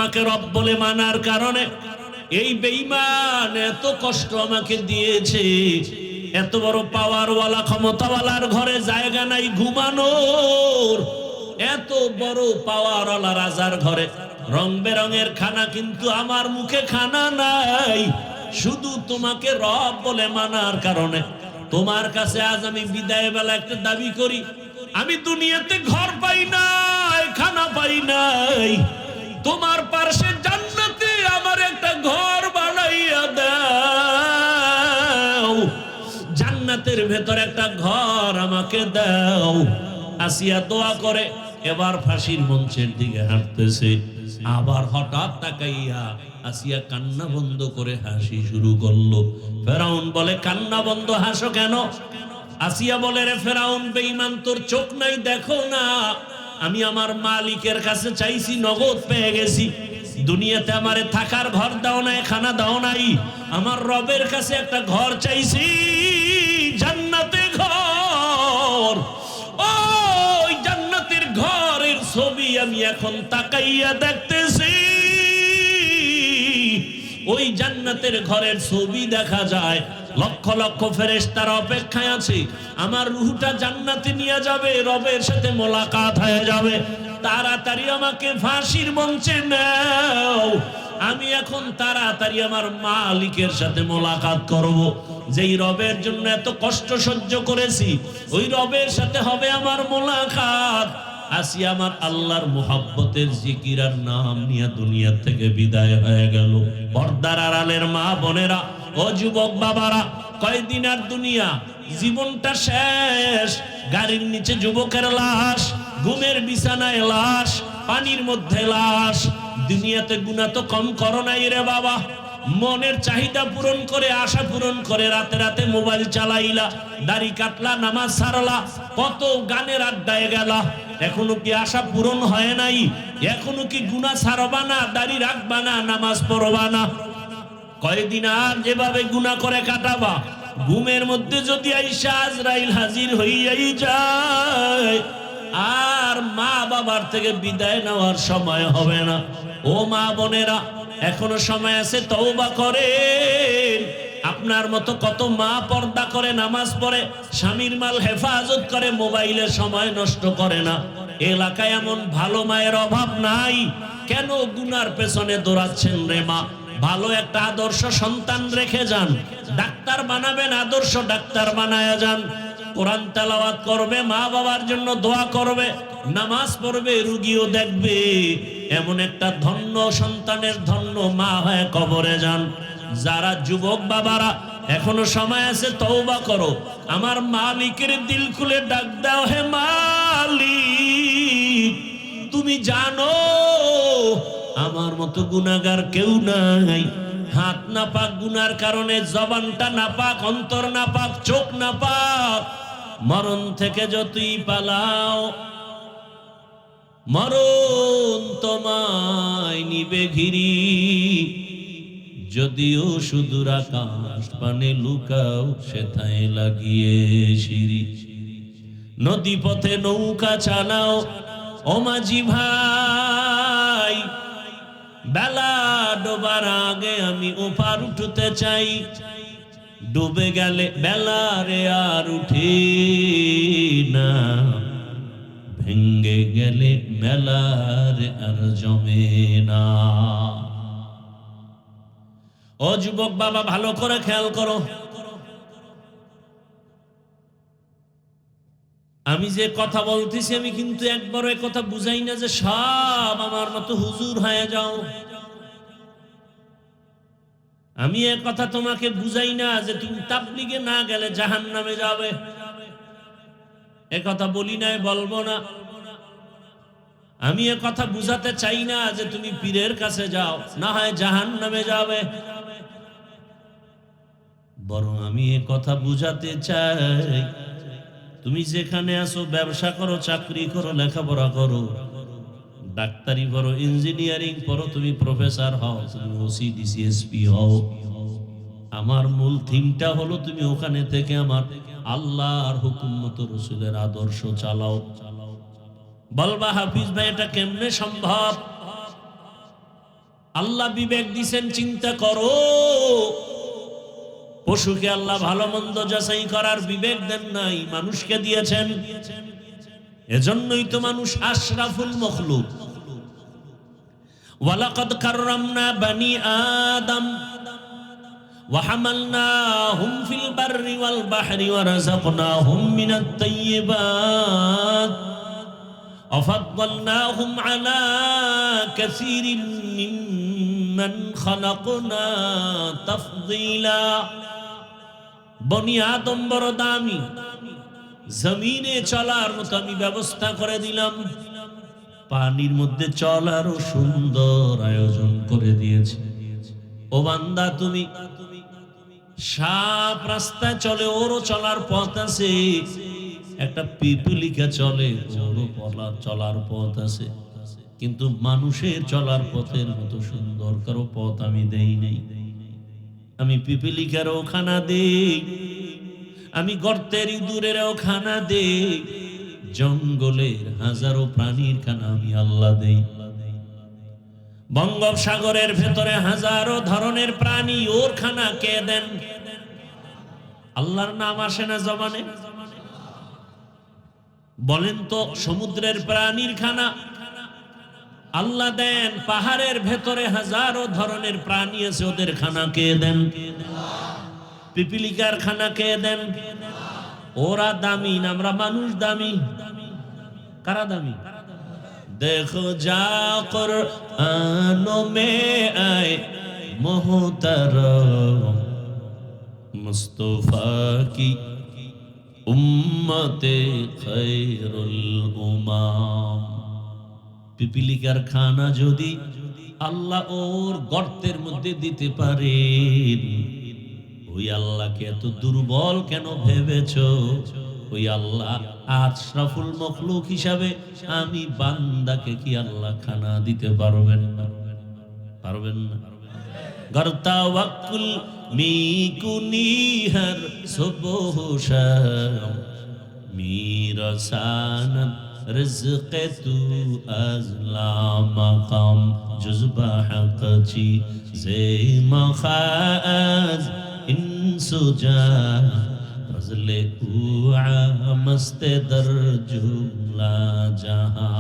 তোমাকে রব বলে মানার কারণে এই বেঈমান এত কষ্ট আমাকে দিয়েছে। এত বড় পাওয়ারওয়ালা ক্ষমতাওয়ালার ঘরে জায়গা নাই ঘুমানোর, এত বড় পাওয়ারওয়ালা রাজার ঘরে রং বেরঙের খানা, কিন্তু আমার মুখে খানা নাই। শুধু তোমাকে রব বলে মানার কারণে তোমার কাছে আজ আমি বিদায় বেলা একটা দাবি করি, আমি দুনিয়াতে ঘর পাই নাই, খানা পাই নাই, তোমার পাশে জান্নাতে আমার একটা ঘর বানাইয়া দাও, জান্নাতের ভেতর একটা ঘর আমাকে দাও। আসিয়া দোয়া করে এবার ফাঁসির মঞ্চের দিকে হাঁটতেছে। আবার হঠাৎ তাকাইয়া আসিয়া কান্না বন্ধ করে হাসি শুরু করলো। ফেরাউন বলে, কান্না বন্ধ, হাসো কেন? আসিয়া বলে, রে ফেরাউন বেঈমান, তোর চোখ নাই, দেখো না আমি আমার মালিকের কাছে চাইছি, নগদ পেয়ে গেছি। দুনিয়াতে আমারে থাকার ঘর দাও নাই, খানা দাও নাই, আমার রবের কাছে একটা ঘর চাইছি, জান্নাতে ঘর। ওই জান্নাতের ঘরের ছবি আমি এখন তাকাইয়া দেখতেছি। ওই জান্নাতের ঘরের ছবি দেখা যায়, লক্ষ লক্ষ ফেরেশতার অপেক্ষায় আছে, আমার রূহটা জান্নাতে নিয়ে যাবে, রবের সাথে মোলাকাত হয়ে যাবে। তাড়াতাড়ি আমাকে ফাঁসির মঞ্চে নাও, আমি এখন তাড়াতাড়ি আমার মালিকের সাথে মোলাকাত করব। যেই রবের জন্য এত কষ্ট সহ্য করেছি, ওই রবের সাথে হবে আমার মোলাকাত। আসি আমার আল্লাহর মুহাব্বতের জিকির আর নাম নিয়ে দুনিয়া থেকে বিদায় হয়ে গেল। পর্দার আড়ালের মা বোনেরা ও যুবক বাবারা, কয়দিন আর দুনিয়া, জীবনটা শেষ। গাড়ির নিচে যুবকের লাশ, ঘুমের বিছানায় লাশ, পানির মধ্যে লাশ। দুনিয়াতে গুনাহ তো কম করো নাই রে বাবা, মনের চাহিদা পূরণ করে, আশা পূরণ করে রাতে রাতে মোবাইল চালাইলা, দাড়ি কাটলা, নামাজ ছাড়লা, কত গানের আড্ডায় গেলা। এখনো কি আশা পূরণ হয় নাই? এখনো কি গুনাহ ছাড়বা না, দাড়ি রাখবা না, নামাজ পড়বা না? কয়দিন আর যেভাবে গুনাহ করে কাটাবা? ঘুমের মধ্যে যদি আইসা আজরাইল হাজির হইয়াই যায়, আর মা বাবার থেকে বিদায় নেওয়ার সময় হবে না। ও মা বোনেরা, এখনো সময় আছে, তওবা করেন। আপনার মতো কত মা পর্দা করে, নামাজ পড়ে, স্বামীর মাল হেফাজত করে, মোবাইলে সময় নষ্ট করে না। এলাকায় এমন ভালো মায়ের অভাব নাই। কেন গুনার পেছনে দৌড়াচ্ছেন রে মা? ভালো একটা আদর্শ সন্তান রেখে যান, ডাক্তার বানাবেন, আদর্শ ডাক্তার বানায়া যান। কোরআন তেলাওয়াত করবে, মা বাবার জন্য দোয়া করবে, নামাজ পড়বে, রুগীও দেখবে। এমন একটা ধন্য সন্তানের ধন্য মা হয়ে কবরে যান। যারা যুবক বাবারা এখনো সময় আছে, তওবা করো, আমার মালিকের দিল খুলে ডাক দাও, হে মালিক, তুমি জানো আমার মতো গুনাহগার কেউ নাই। হাত নাপাক, গুনার কারণে জবানটা নাপাক, অন্তর নাপাক, চোখ নাপাক। মরণ থেকে যতই পালাও, মরণ তোমায় নিবে ঘিরি। যদিও সুদূর আকাশ পানে লুকাও, সেথায় লাগিয়ে সিঁড়ি। নদী পথে নৌকা চালাও, ও মাঝি ভাই, বেলা ডোবার আগে আমি ওপার উঠতে চাই। ডুবে গেলে বেলা রে আর উঠে না, ভেঙ্গে গেলে মেলা রে আর জমে না। ও যুবক বাবা, ভালো করে খেয়াল করো, আমি যে কথা বলতেছি, আমি কিন্তু একবারও এ কথা বুঝাই না যে সব আমার মতো হুজুর হয়ে যাও। আমি এ কথা তোমাকে বুঝাই না যে তুমি তাবলীগে না গেলে জাহান্নামে যাবে। এ কথা বলি নাই, বলবো না। আমি এ কথা বুঝাতে চাই না যে তুমি পীরের কাছে যাও, না হয় জাহান্নামে যাবে। বরং আমি এ কথা বুঝাতে চাই, তুমি যেখানে আছো, ব্যবসা করো, চাকরি করো, লেখাপড়া করো, ডাক্তারি পড়ো, ইঞ্জিনিয়ারিং পড়ো, তুমি প্রফেসর হও, তুমি ওসি ডিসিএসপি হও, আমার মূল থিমটা হলো তুমি ওখানে থেকে আমার আল্লাহর হুকুম মতো রাসূলের আদর্শ চালাও। বলবা হাফিজ ভাই এটা কেমনে সম্ভব? আল্লাহ বিবেক দিছেন, চিন্তা করো। পশুকে আল্লাহ ভালো মন্দ যাচাই করার বিবেক দেন নাই, মানুষকে দিয়েছেন। এজন্যই তো মানুষ আশরাফুল মখলুক। ওয়ালাকাদ কাররামনা বানি আদম ওয়া হামালনাহুম ফিল বাররি ওয়াল বাহরি ওয়া রাযাকনাহুম মিনাত তাইয়্যিবাত ওয়া ফাদ্দালনাহুম আলা কাসীরিন মিম্মান খালাকনা তাফদীলা। বনি আদম বড় দামি, জমিনে চলার মতো আমি ব্যবস্থা করে দিলাম, পানির মধ্যে চলারও সুন্দর আয়োজন করে দিয়েছি। ও বান্দা, তুমি সাপ রাস্তায় চলে, ওরও চলার পথ আছে। একটা পিপিলিকা চলে, ওরও চলার পথ আছে। কিন্তু মানুষের চলার পথের মতো সুন্দর কারো পথ আমি দেই নাই। আমি পিপিলিকারও খানা দেই, আমি গর্তের ইঁদুরেরও খানা দেই, জঙ্গলের হাজারো প্রাণীর খানা আমি আল্লাহ দেই। বঙ্গোপসাগরের ভেতরে হাজারো ধরনের প্রাণী, ওর খানা কে দেন? আল্লাহর নাম আসে না জবানে? বলেন তো, সমুদ্রের প্রাণীর খানা আল্লাহ দেন। পাহাড়ের ভেতরে হাজারো ধরনের প্রাণী আছে, ওদের খানা কে দেন? পিপিলিকার খানা কে দেন? ওরা দামি না আমরা মানুষ দামি? কারা দামি? দেখো যা কুরআনো মে আয়ে মুহতারম মুস্তাফা কি উম্মতে খায়রুল উমাম। পিপিলিকার খানা যদি আল্লাহ ওর গর্তের মধ্যে দিতে পারেন, ওই আল্লাহকে এত দুর্বল কেন ভেবেছো? ওই আল্লাহ আশরাফুল মখলুক হিসাবে আমি বান্দাকে কি আল্লাহ খানা দিতে পারবেন না? পারবেন না? গর্তা ওয়াকুল মিকুনি হর সুবহ শাম মিরসানাত রিজকে তু আজলা মাকাম জুজবা হাকচি জে মখাজ ইনসুজা ফজলে উআ মস্তে দর জুমলা জাহা।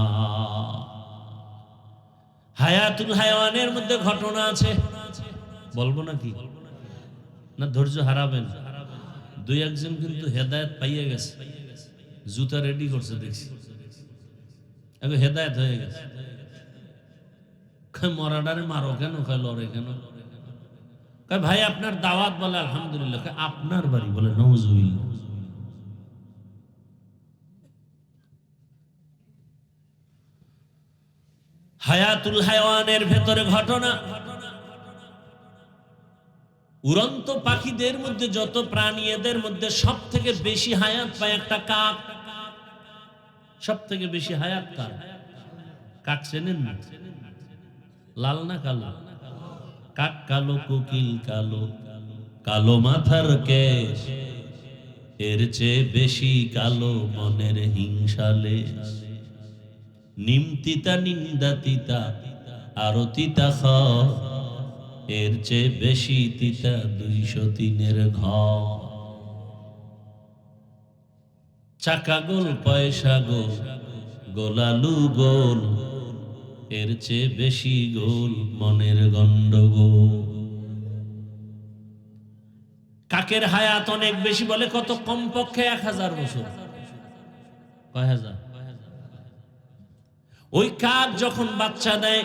হায়াতুল হায়াওয়ানের মধ্যে ঘটনা আছে, বলবো নাকি? না ধৈর্য হারাবেন? দুই একজন কিন্তু হেদায়েত পাইয়ে গেছে, জুতা রেডি করছে দেখছি, এখন হেদায়েত হয়ে গেছে। মরাডারে মারো কেন? কয় লড়ে কেন? কয় ভাই আপনার দাওয়াত, বলে আলহামদুলিল্লাহ। আপনার বাড়ি? বলে নাউজুবিল্লাহ। হায়াতুল হায়াওয়ানের ভেতরে ঘটনা, উড়ন্ত পাখিদের মধ্যে যত প্রাণী, এদের মধ্যে সব থেকে বেশি হায়াত পায় একটা কাক। সব থেকে বেশি হায়াত কার? কাক চেনেন না? লাল না কালো? কাক কালো, কোকিল কালো, কালো মাথার কেশ, এর চেয়ে বেশি কালো মনের হিংসালে। নিম তিতা, নিন্দা তিতা, আরো তিতা খ, এর চেয়ে বেশি তিতা 203-এর ঘ। চাকা গোল, পয়সা গোল, গোলালু গোল, এর চেয়ে বেশি গোল মনের গন্ডগোল। কাকের হায়াত অনেক বেশি, বলে কত? কমপক্ষে 1000 বছর। কয় হাজার? ওই কাক যখন বাচ্চা দেয়,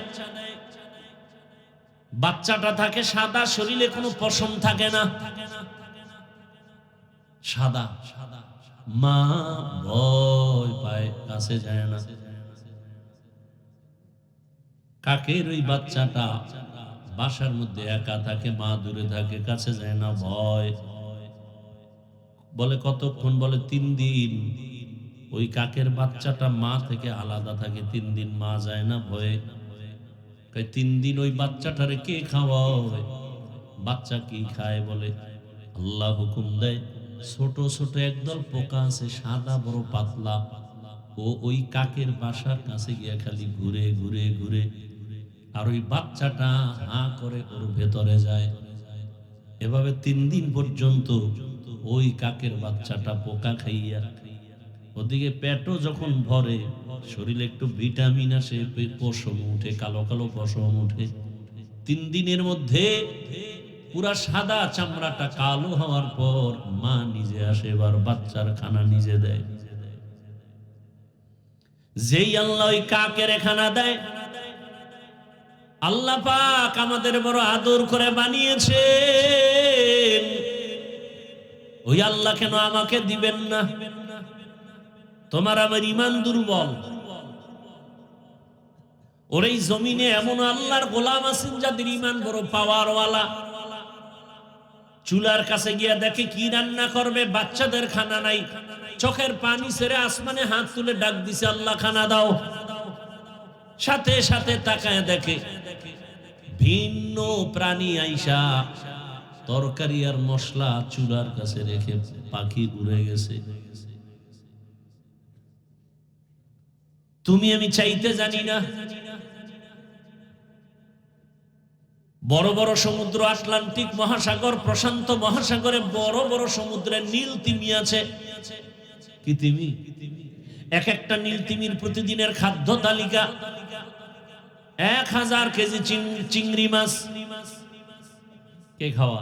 বাচ্চাটা থাকে সাদা, শরীরে কোনো পশম থাকে না, সাদা। মা ভয় পায়, কাছে যায় না। কাকের ওই বাচ্চাটা বাসার মধ্যে একা থাকে, মা দূরে থাকে, কাছে যায় না, ভয়। বলে কতক্ষণ? বলে 3 দিন। ওই কাকের বাচ্চাটা মা থেকে আলাদা থাকে 3 দিন, মা যায় না ভয়ে। 3 দিন ওই বাচ্চাটারে কে খাওয়ায়? বাচ্চা কি খায়? বলে আল্লাহ হুকুম দেয়, ছোট ছোট একদল পোকা আছে, সাদা বড় পাতলা, ও ওই কাকের বাসার কাছে গিয়া খালি ঘুরে ঘুরে ঘুরে আর ওই বাচ্চাটা হা করে ওর ভেতরে যায়। এভাবে 3 দিন পর্যন্ত ওই কাকের বাচ্চাটা পোকা খাইয়া, ওদিকে পেটও যখন ভরে, শরীরে একটু ভিটামিন আসে, পশম উঠে, কালো কালো পশম উঠে। 3 দিনের মধ্যে পুরা সাদা চামড়াটা কালো হওয়ার পর মা নিজে আসে, এবার বাচ্চার খানা নিজে দেয়। যেই আল্লাহ ওই কাকের খানা দেয়, আল্লাহ পাক আমাদের বড় আদর করে বানিয়েছেন, ওই আল্লাহ কেন আমাকে দিবেন না? তোমার আমার ঈমান দুর্বল। ওর এই জমিনে এমন আল্লাহর গোলাম আছেন যাদের ঈমান বড় পাওয়ারওয়ালা। চুলার কাছে গিয়া দেখে কি রান্না করবে, বাচ্চাদের খানা নাই, চোখের পানি ছেড়ে আসমানে হাত তুলে ডাক দিছে, আল্লাহ খানা দাও। সাথে সাথে তাকায় দেখে ভিন্ন প্রাণী আইসা তরকারি আর মশলা চুলার কাছে রেখে পাখি উড়ে গেছে। তুমি আমি চাইতে জানি না, বড় বড় সমুদ্র, আটলান্টিক মহাসাগর, প্রশান্ত মহাসাগরে বড় বড় সমুদ্রে নীল তিমি আছে। কি তিমি? এক একটা নীল তিমির প্রতিদিনের খাদ্য তালিকা 1000 কেজি চিংড়ি মাছ। কে খাওয়া?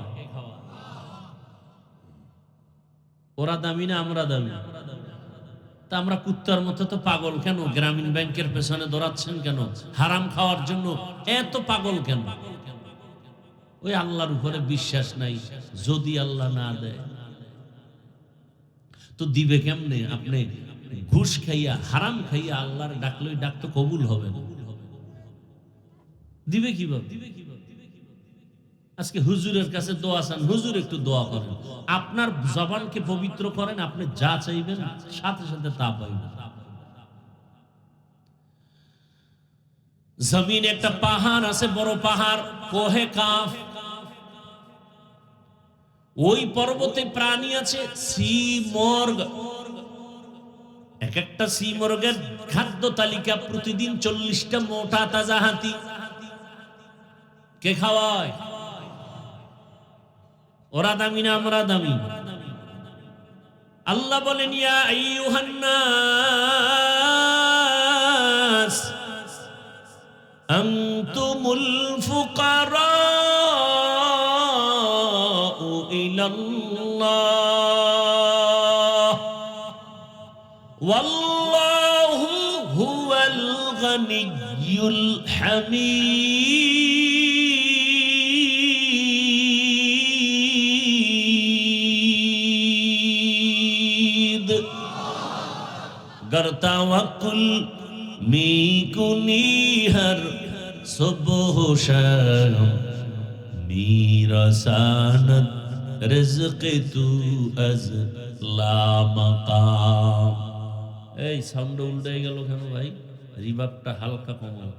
ওরা দামি না আমরা দামি? তা আমরা কুত্তার মতো তো পাগল কেন? গ্রামীণ ব্যাংকের পেছনে দৌড়াচ্ছেন কেন? হারাম খাওয়ার জন্য এত পাগল কেন? ওই আল্লাহর উপরে বিশ্বাস নাই। যদি আল্লাহ না দেয় তো দিবে কেমনে? আপনি ঘুষ খাইয়া, হারাম খাইয়া আল্লাহর ডাকলে ডাক তো কবুল হবে না। দিবে কিভাবে? আজকে হুজুরের কাছে দোয়া চান, হুজুর একটু দোয়া করেন, আপনার জবানকে পবিত্র করেন, আপনি যা চাইবেন সাথে সাথে তা পাইবেন। জমিন একটা পাহাড় আছে, বড় পাহাড়, কোহে কাফ। ওই পর্বতে প্রাণী আছে সি মর্গ। এক একটা সি মর্গের খাদ্য তালিকা প্রতিদিন 40টা মোটা তাজা হাতি। কে খাওয়ায়? ওরা দামি না আমরা দামি? আল্লাহ বলেন, ইয়া আইয়ুহান নাস আনতুমুল ফুকারাউ ইলাল্লাহ ওয়াল্লাহু হুয়াল গানিয়্যুল হামিদ। गर तवक्कुल मी कुनी हर सुबह शाम मेरा सानत रिज़्क़ तू अज़ ला मकाम। এই সাউন্ড উল্টে গেল কেন ভাই? রিভার্বটা হালকা কমাও,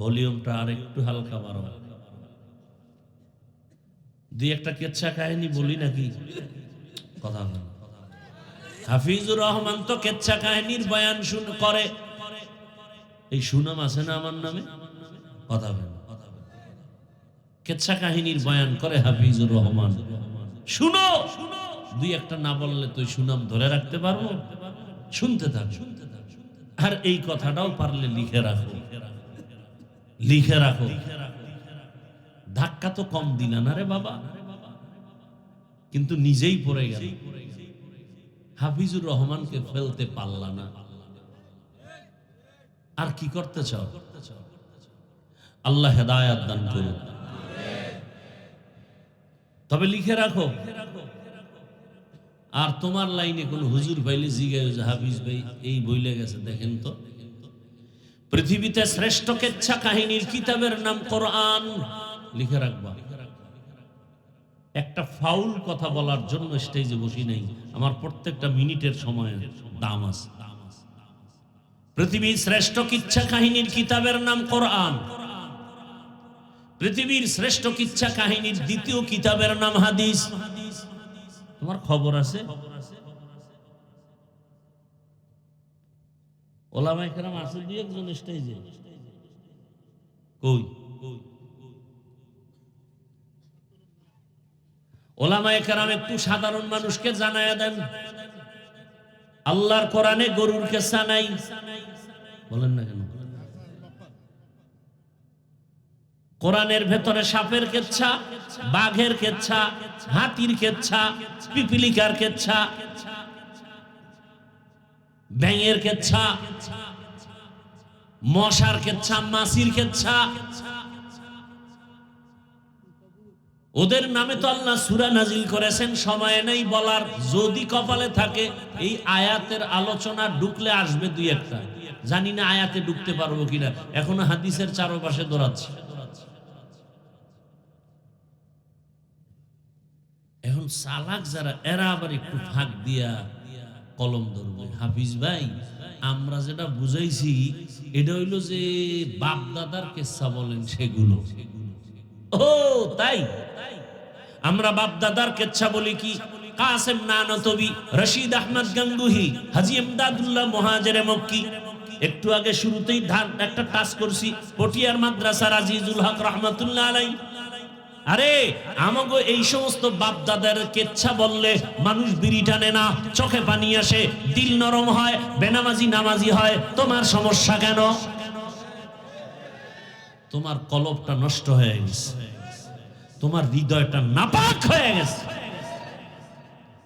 ভলিউমটা আর একটু হালকা বাড়াও। দুই একটা কেচ্ছা কাহিনী বলি নাকি? কথা বল। হাফিজুর রহমান তো কেচ্ছা কাহিনীর বয়ান করে। এই সুনাম আছে না আমার নামে? কথা বল। কেচ্ছা কাহিনীর বয়ান করে হাফিজুর রহমান। শুনো, দুই একটা না বললে তুই সুনাম ধরে রাখতে পারবো? শুনতে থাক। আর এই কথাটাও পারলে লিখে রাখো, লিখে রাখো। ধাক্কা তো কম দিলা না রে বাবা, কিন্তু নিজেই পড়ে গেল। হাফিজুর রহমানকে ফেলতে পারলা না, আর কি করতে চাও? আল্লাহ হেদায়েত দান করুন। তবে লিখে রাখো। আর তোমার লাইনে কোন হুজুর পাইলে জিজ্ঞাসা, হাফিজ ভাই এই বইলে গেছে দেখেন তো। পৃথিবীতে শ্রেষ্ঠ কেচ্ছা কাহিনীর কিতাবের নাম কোরআন। লিখে রাখবা। একটা ফাউল কথা বলার জন্য স্টেজে বসি নাই, আমার প্রত্যেকটা মিনিটের সময়ের দাম আছে। পৃথিবীর শ্রেষ্ঠ কিচ্ছা কাহিনীর কিতাবের নাম কোরআন। পৃথিবীর শ্রেষ্ঠ কিচ্ছা কাহিনীর দ্বিতীয় কিতাবের নাম হাদিস। তোমার খবর আছে? ওলামায়ে কেরাম আছে দুই একজন স্টেজে, কই? ওলামায়ে কেরাম একটু সাধারণ মানুষকে জানায়া দেন, আল্লাহর কোরআনে গরুর কেচ্ছা নাই। বলেন না কেন? কোরআনের ভেতরে সাপের কেচ্ছা, বাঘের কেচ্ছা, হাতির কেচ্ছা, পিপিলিকার কেচ্ছা, ব্যাঙের কেচ্ছা, মশার কেচ্ছা, মাছির কেচ্ছা। ওদের নামে তো আল্লাহ সূরা নাজিল করেছেন, সময় নেই বলার। যদি কপালে থাকে এই আয়াতের আলোচনা ঢুকলে আসবে দুই একটা, জানি না আয়াতে ঢুকতে পারবো কিনা, এখনো হাদিসের চারপাশে দৌড়াচ্ছে। এখন চালাক যারা, এরা আবার একটু ফাঁক দিয়া কলম ধরবে। হাফিজ ভাই, আমরা যেটা বুঝাইছি এটা হইল যে বাপ দাদার কেচ্ছা বলেন সেগুলো। ও তাই, আমরা বাপ দাদার কেচ্ছা বলি কি? কাসেম নানতবি, রশিদ আহমদ গঙ্গুহি, হাজী ইমদাদুল্লাহ মুহাজিরে মক্কি। একটু আগে শুরুতেই একটা টাচ করছি, পটিয়ার মাদ্রাসার আজিজুল হক রহমাতুল্লাহ আলাইহি। আরে আমাগো এই সমস্ত বাপ দাদার কেচ্ছা বললে মানুষ বিড়ি টানে না, চোখে পানি আসে, দিল নরম হয়, বেনামাজি নামাজি হয়। তোমার সমস্যা কেন? তোমার কলবটা নষ্ট হয়ে গেছে, তোমার হৃদয়টা নাপাক হয়ে গেছে।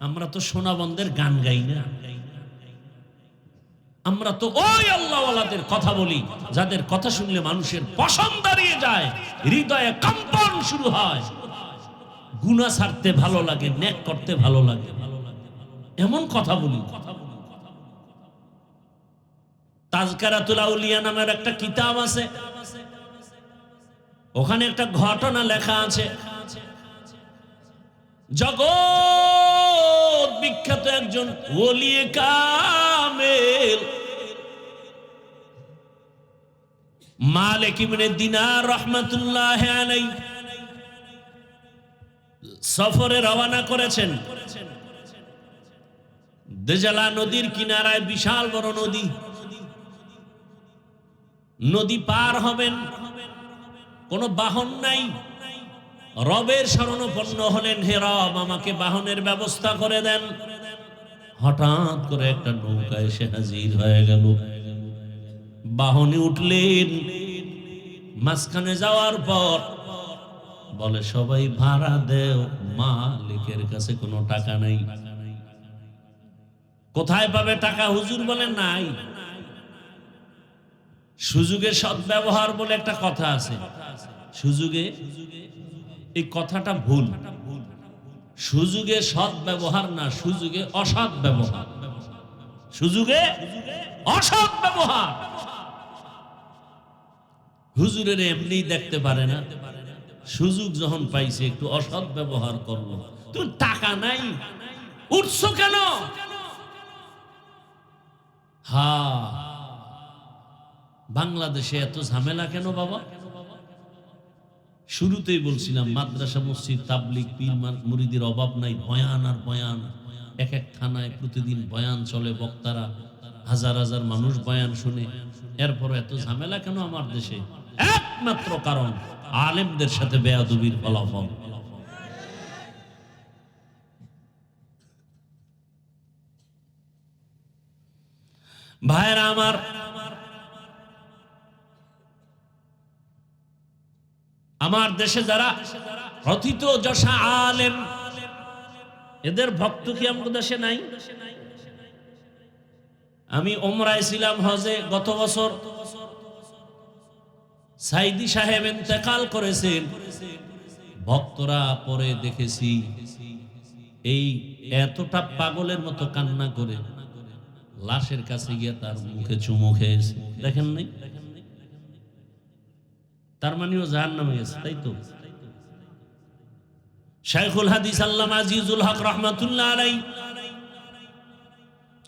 আমরা তো সোনাবন্দের গান গাই না, আমরা তো ওই আল্লাহওয়ালাদের কথা বলি যাদের কথা শুনলে মানুষের পশম দাঁড়িয়ে যায়, হৃদয়ে কম্পন শুরু হয়, গুনাহ ছাড়তে ভালো লাগে, নেক করতে ভালো লাগে, এমন কথা বলি। তাজকিরাতুল আউলিয়া নামের একটা কিতাব আছে, ওখানে একটা ঘটনা লেখা আছে। জগৎ বিখ্যাত একজন ওলিয়ে কামেল মালিক ইবনে দিনার রাহমাতুল্লাহি আলাইহি সফরে রওনা করেছেন। দেজালা নদীর কিনারায় বিশাল বড় নদী, নদী পার হবেন, কোনো বাহন নাই। রবের শরণাপন্ন হলেন, হে রব আমাকে বাহনের ব্যবস্থা করে দেন। হঠাৎ করে একটা নৌকা এসে হাজির হয়ে গেল, বাহনে উঠলেন। মাঝখানে যাওয়ার পর বলে সবাই ভাড়া দেও, মালিকের কাছে কোনো টাকা নাই। কোথায় পাবে টাকা? হুজুর বলেন নাই। সুযোগে সদ্ব্যবহার বলে একটা কথা আছে, সুযোগে, এই কথাটা ভুল। সুযোগে সৎ ব্যবহার না, সুযোগে অসৎ ব্যবহার। সুযোগে অসৎ ব্যবহার। হুজুরের এমনি দেখতে পারে না, সুযোগ যখন পাইছে একটু অসৎ ব্যবহার করলো। তুমি টাকা নাই, উঠছো কেন? বাংলাদেশে এত ঝামেলা কেন বাবা? শুরুতেই বলছিলাম মাদ্রাসা, মসজিদ, তাবলিগ, পীর মুরিদের অভাব নাই। বয়ান আর বয়ান, এক এক থানায় প্রতিদিন বয়ান চলে, বক্তারা হাজার হাজার মানুষ বয়ান শুনে। এরপর এত ঝামেলা কেন আমার দেশে? একমাত্র কারণ আলেমদের সাথে বেয়াদবির ফলাফল। ভাইরা আমার, আমার দেশে যারা প্রথিত যশা আলেম, এদের ভক্ত কি আমাদের দেশে নাই? আমি ওমরায় ছিলাম, হজে গত বছর সাইদি সাহেব ইন্তেকাল করেছেন। ভক্তরা পরে দেখেছি এই এতটা পাগলের মতো কান্না করে লাশের কাছে গিয়ে তার মুখে চুমু খেয়েছে। দেখেন নাই? তার মানেও জাহান্নামে গেছে, তাই তো? শাইখুল হাদিস আল্লামা আজিজুল হক রাহমাতুল্লাহ আলাইহি,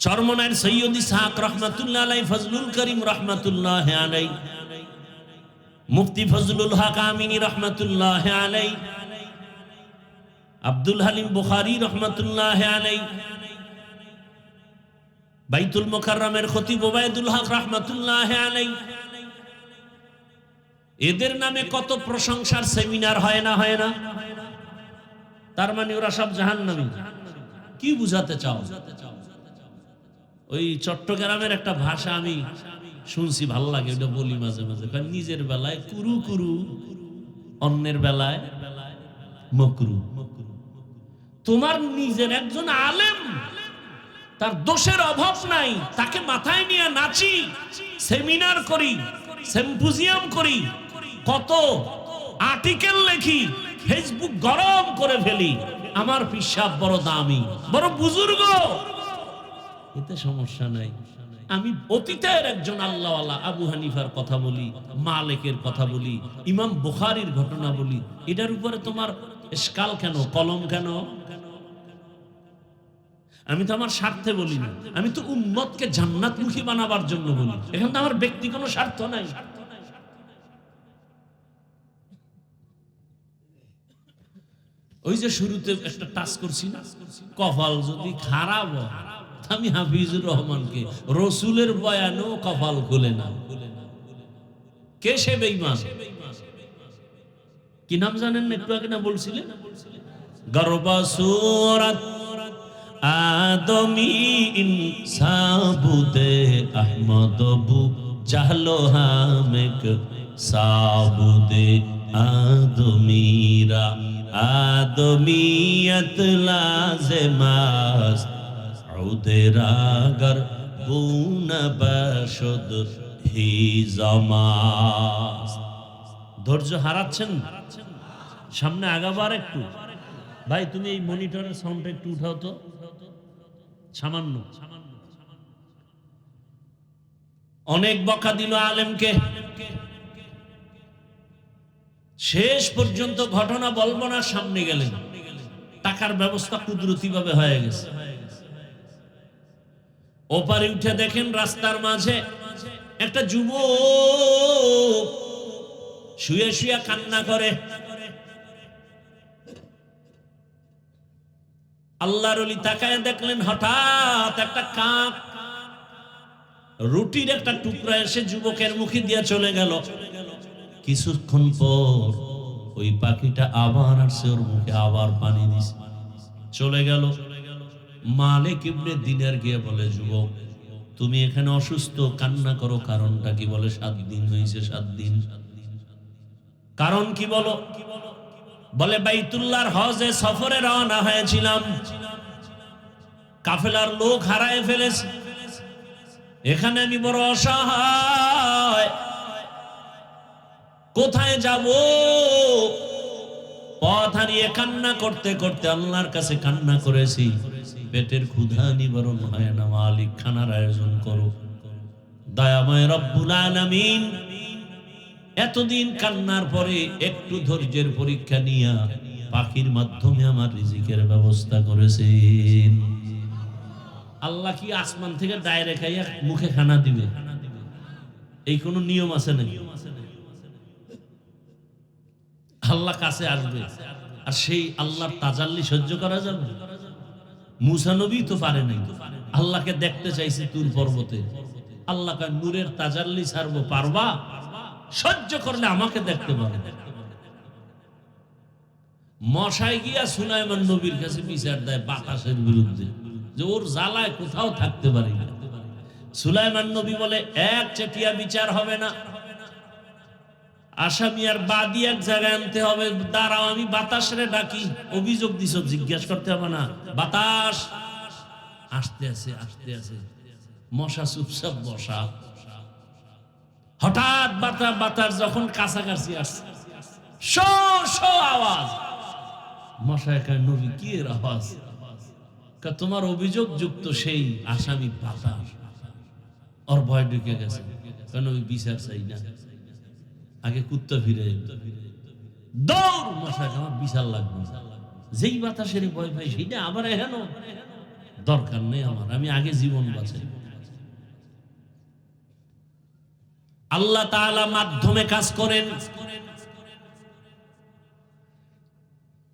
চরমনায়ের সৈয়দ ইসহাক রাহমাতুল্লাহ আলাইহি, ফজলুল করিম রাহমাতুল্লাহ আলাইহি, মুফতি ফজলুল হক আমিনী রাহমাতুল্লাহ আলাইহি, আব্দুল হালিম বুখারী রাহমাতুল্লাহ আলাইহি, বাইতুল মুকাররমের খতিব ওবায়দুল হক রাহমাতুল্লাহ আলাইহি, এদের নামে কত প্রশংসার সেমিনার হয় না হয় না? তার মানে ওরা সব জাহান্নামী। কি বুঝাতে চাও? ওই চট্টগ্রামের একটা ভাষা আমি শুনছি, ভালো লাগে, ওটা বলি মাঝে মাঝে। নিজের বেলায় কুরু কুরু, অন্যের বেলায় মকরু। তোমার নিজের একজন আলেম, তার দোষের অভাব নাই, তাকে মাথায় নিয়ে নাচি, সেমিনার করি, সিম্পোজিয়াম করি, কত আর্টিকেল লেখি, ফেসবুক গরম করে ফেলি, আমার পিশাব বড় দামি, বড় বুজুর্গ, এতে সমস্যা নাই। আমি অতীতের একজন আল্লাহওয়ালা আবু হানিফার কথা বলি, মালিকের কথা বলি, ইমাম বুখারীর ঘটনা বলি, এটার উপরে তোমার ইশকাল কেন, কলম কেন? আমি তো আমার স্বার্থে বলি না, আমি তো উম্মতকে জান্নাতমুখী বানাবার জন্য বলি। এখানে তো আমার ব্যক্তি কোনো স্বার্থ নাই। ওই যে শুরুতে একটা টাচ করছি না, কপাল যদি খারাপ হয়, আমি হাফিজুর রহমানকে রসুলের বয়ানেও কপাল খুলে না। কে সে বেঈমান? কি নাম জানেন না? একটু আগে না বলছিলেন, গরবা সুরাত আদমি ইনসাবুদে আহমদবু জাহলো হামেক সাবুদে আদমিরা আদমিয়ত লাজেমাস উদেরাগর বুন বশদ হি জামাস। ধৈর্য হারাচ্ছেন, সামনে আগাবার একটু। ভাই তুমি এই মনিটরের সাউন্ডটা একটু উঠাও তো, সামান্য। অনেক বকা দিল আলেমকে, শেষ পর্যন্ত ঘটনা বলবো না, সামনে গেলেন, টাকার ব্যবস্থা কুদরতি ভাবে হয়ে গেছে। ওপারে উঠে দেখেন রাস্তার মাঝে একটা যুবক শুয়ে শুয়ে কান্না করে। আল্লাহর ওলি তাকায় দেখলেন, হঠাৎ একটা কাক রুটির একটা টুকরা এসে যুবকের মুখে দিয়ে চলে গেল। কিছুক্ষণ পর ওই পাখিটা আবার আসছে, ওর মুখে আবার পানি দিছে, চলে গেল। মালিক ইবনে দিনার গিয়ে বলে, যুবক তুমি এখানে অসুস্থ, কান্না করো, কারণটা কি? বলে 7 দিন হয়েছে। 7 দিন। কারণ কি বলো? বলে বাইতুল্লাহর হজে সফরে রওনা হয়েছিলাম, কাফেলার লোক হারায় ফেলেছে, এখানে আমি বড় অসহায়, কোথায় যাব? পথ হারিয়ে কান্না করতে করতে আল্লাহর কাছে কান্না করেছি, পেটের ক্ষুধা নিবারণ হয় না, মালিক খানার আয়োজন করো। দয়াময় রব্বুল আলামিন এতদিন কান্নার পরে একটু ধৈর্যের পরীক্ষা নিয়া পাখির মাধ্যমে আমার রিজিকের ব্যবস্থা করেছেন। আল্লাহ কি আসমান থেকে ডাইরেক্ট খাইয়া মুখে খানা দিবে? এই কোন নিয়ম আছে নাকি? আল্লাহ কাছে আসবে, আর সেই আল্লাহর তাজাল্লি সহ্য করা যাবে? মুসা নবী তো পারে নাই, আল্লাহকে দেখতে চাইছে তুর পর্বতে, আল্লাহ কয় নূরের তাজাল্লি ছাড়বো, পারবা? সহ্য করলে আমাকে দেখতে পাবে। মশাই গিয়া সুলাইমান নবীর কাছে বিচার দেয় বাতাসের বিরুদ্ধে, যে ওর জ্বালায় কোথাও থাকতে পারি না। সুলাইমান নবী বলে, এক চেটিয়া বিচার হবে না, আসামি আর বাদী এক জায়গায় আনতে হবে, দাঁড়াও আমি বাতাসরে ডাকি। অভিযোগ দিছ, জিজ্ঞাসা করতে হবে না, বাতাস আসতে আছে আসতে আছে। মশা চুপচাপ বসা। হঠাৎ বাতাস যখন কাছাকাছি আসছে, শো শো আওয়াজ। মশা একা, নবী কি এর আওয়াজ? তোমার অভিযোগ যুক্ত সেই আসামি বাতাস, ওর ভয় ঢুকে গেছে, নবী বিচার চাই না, আগে কুত্তা ফিরে দৌড়। মশা আমার বিচার লাগবে, যেই বাতাসের ভয় পাই সেইটা আবার এখানে দরকার নেই আমার, আমি আগে জীবন বাঁচাই। আল্লাহ তাআলা মাধ্যমে কাজ করেন।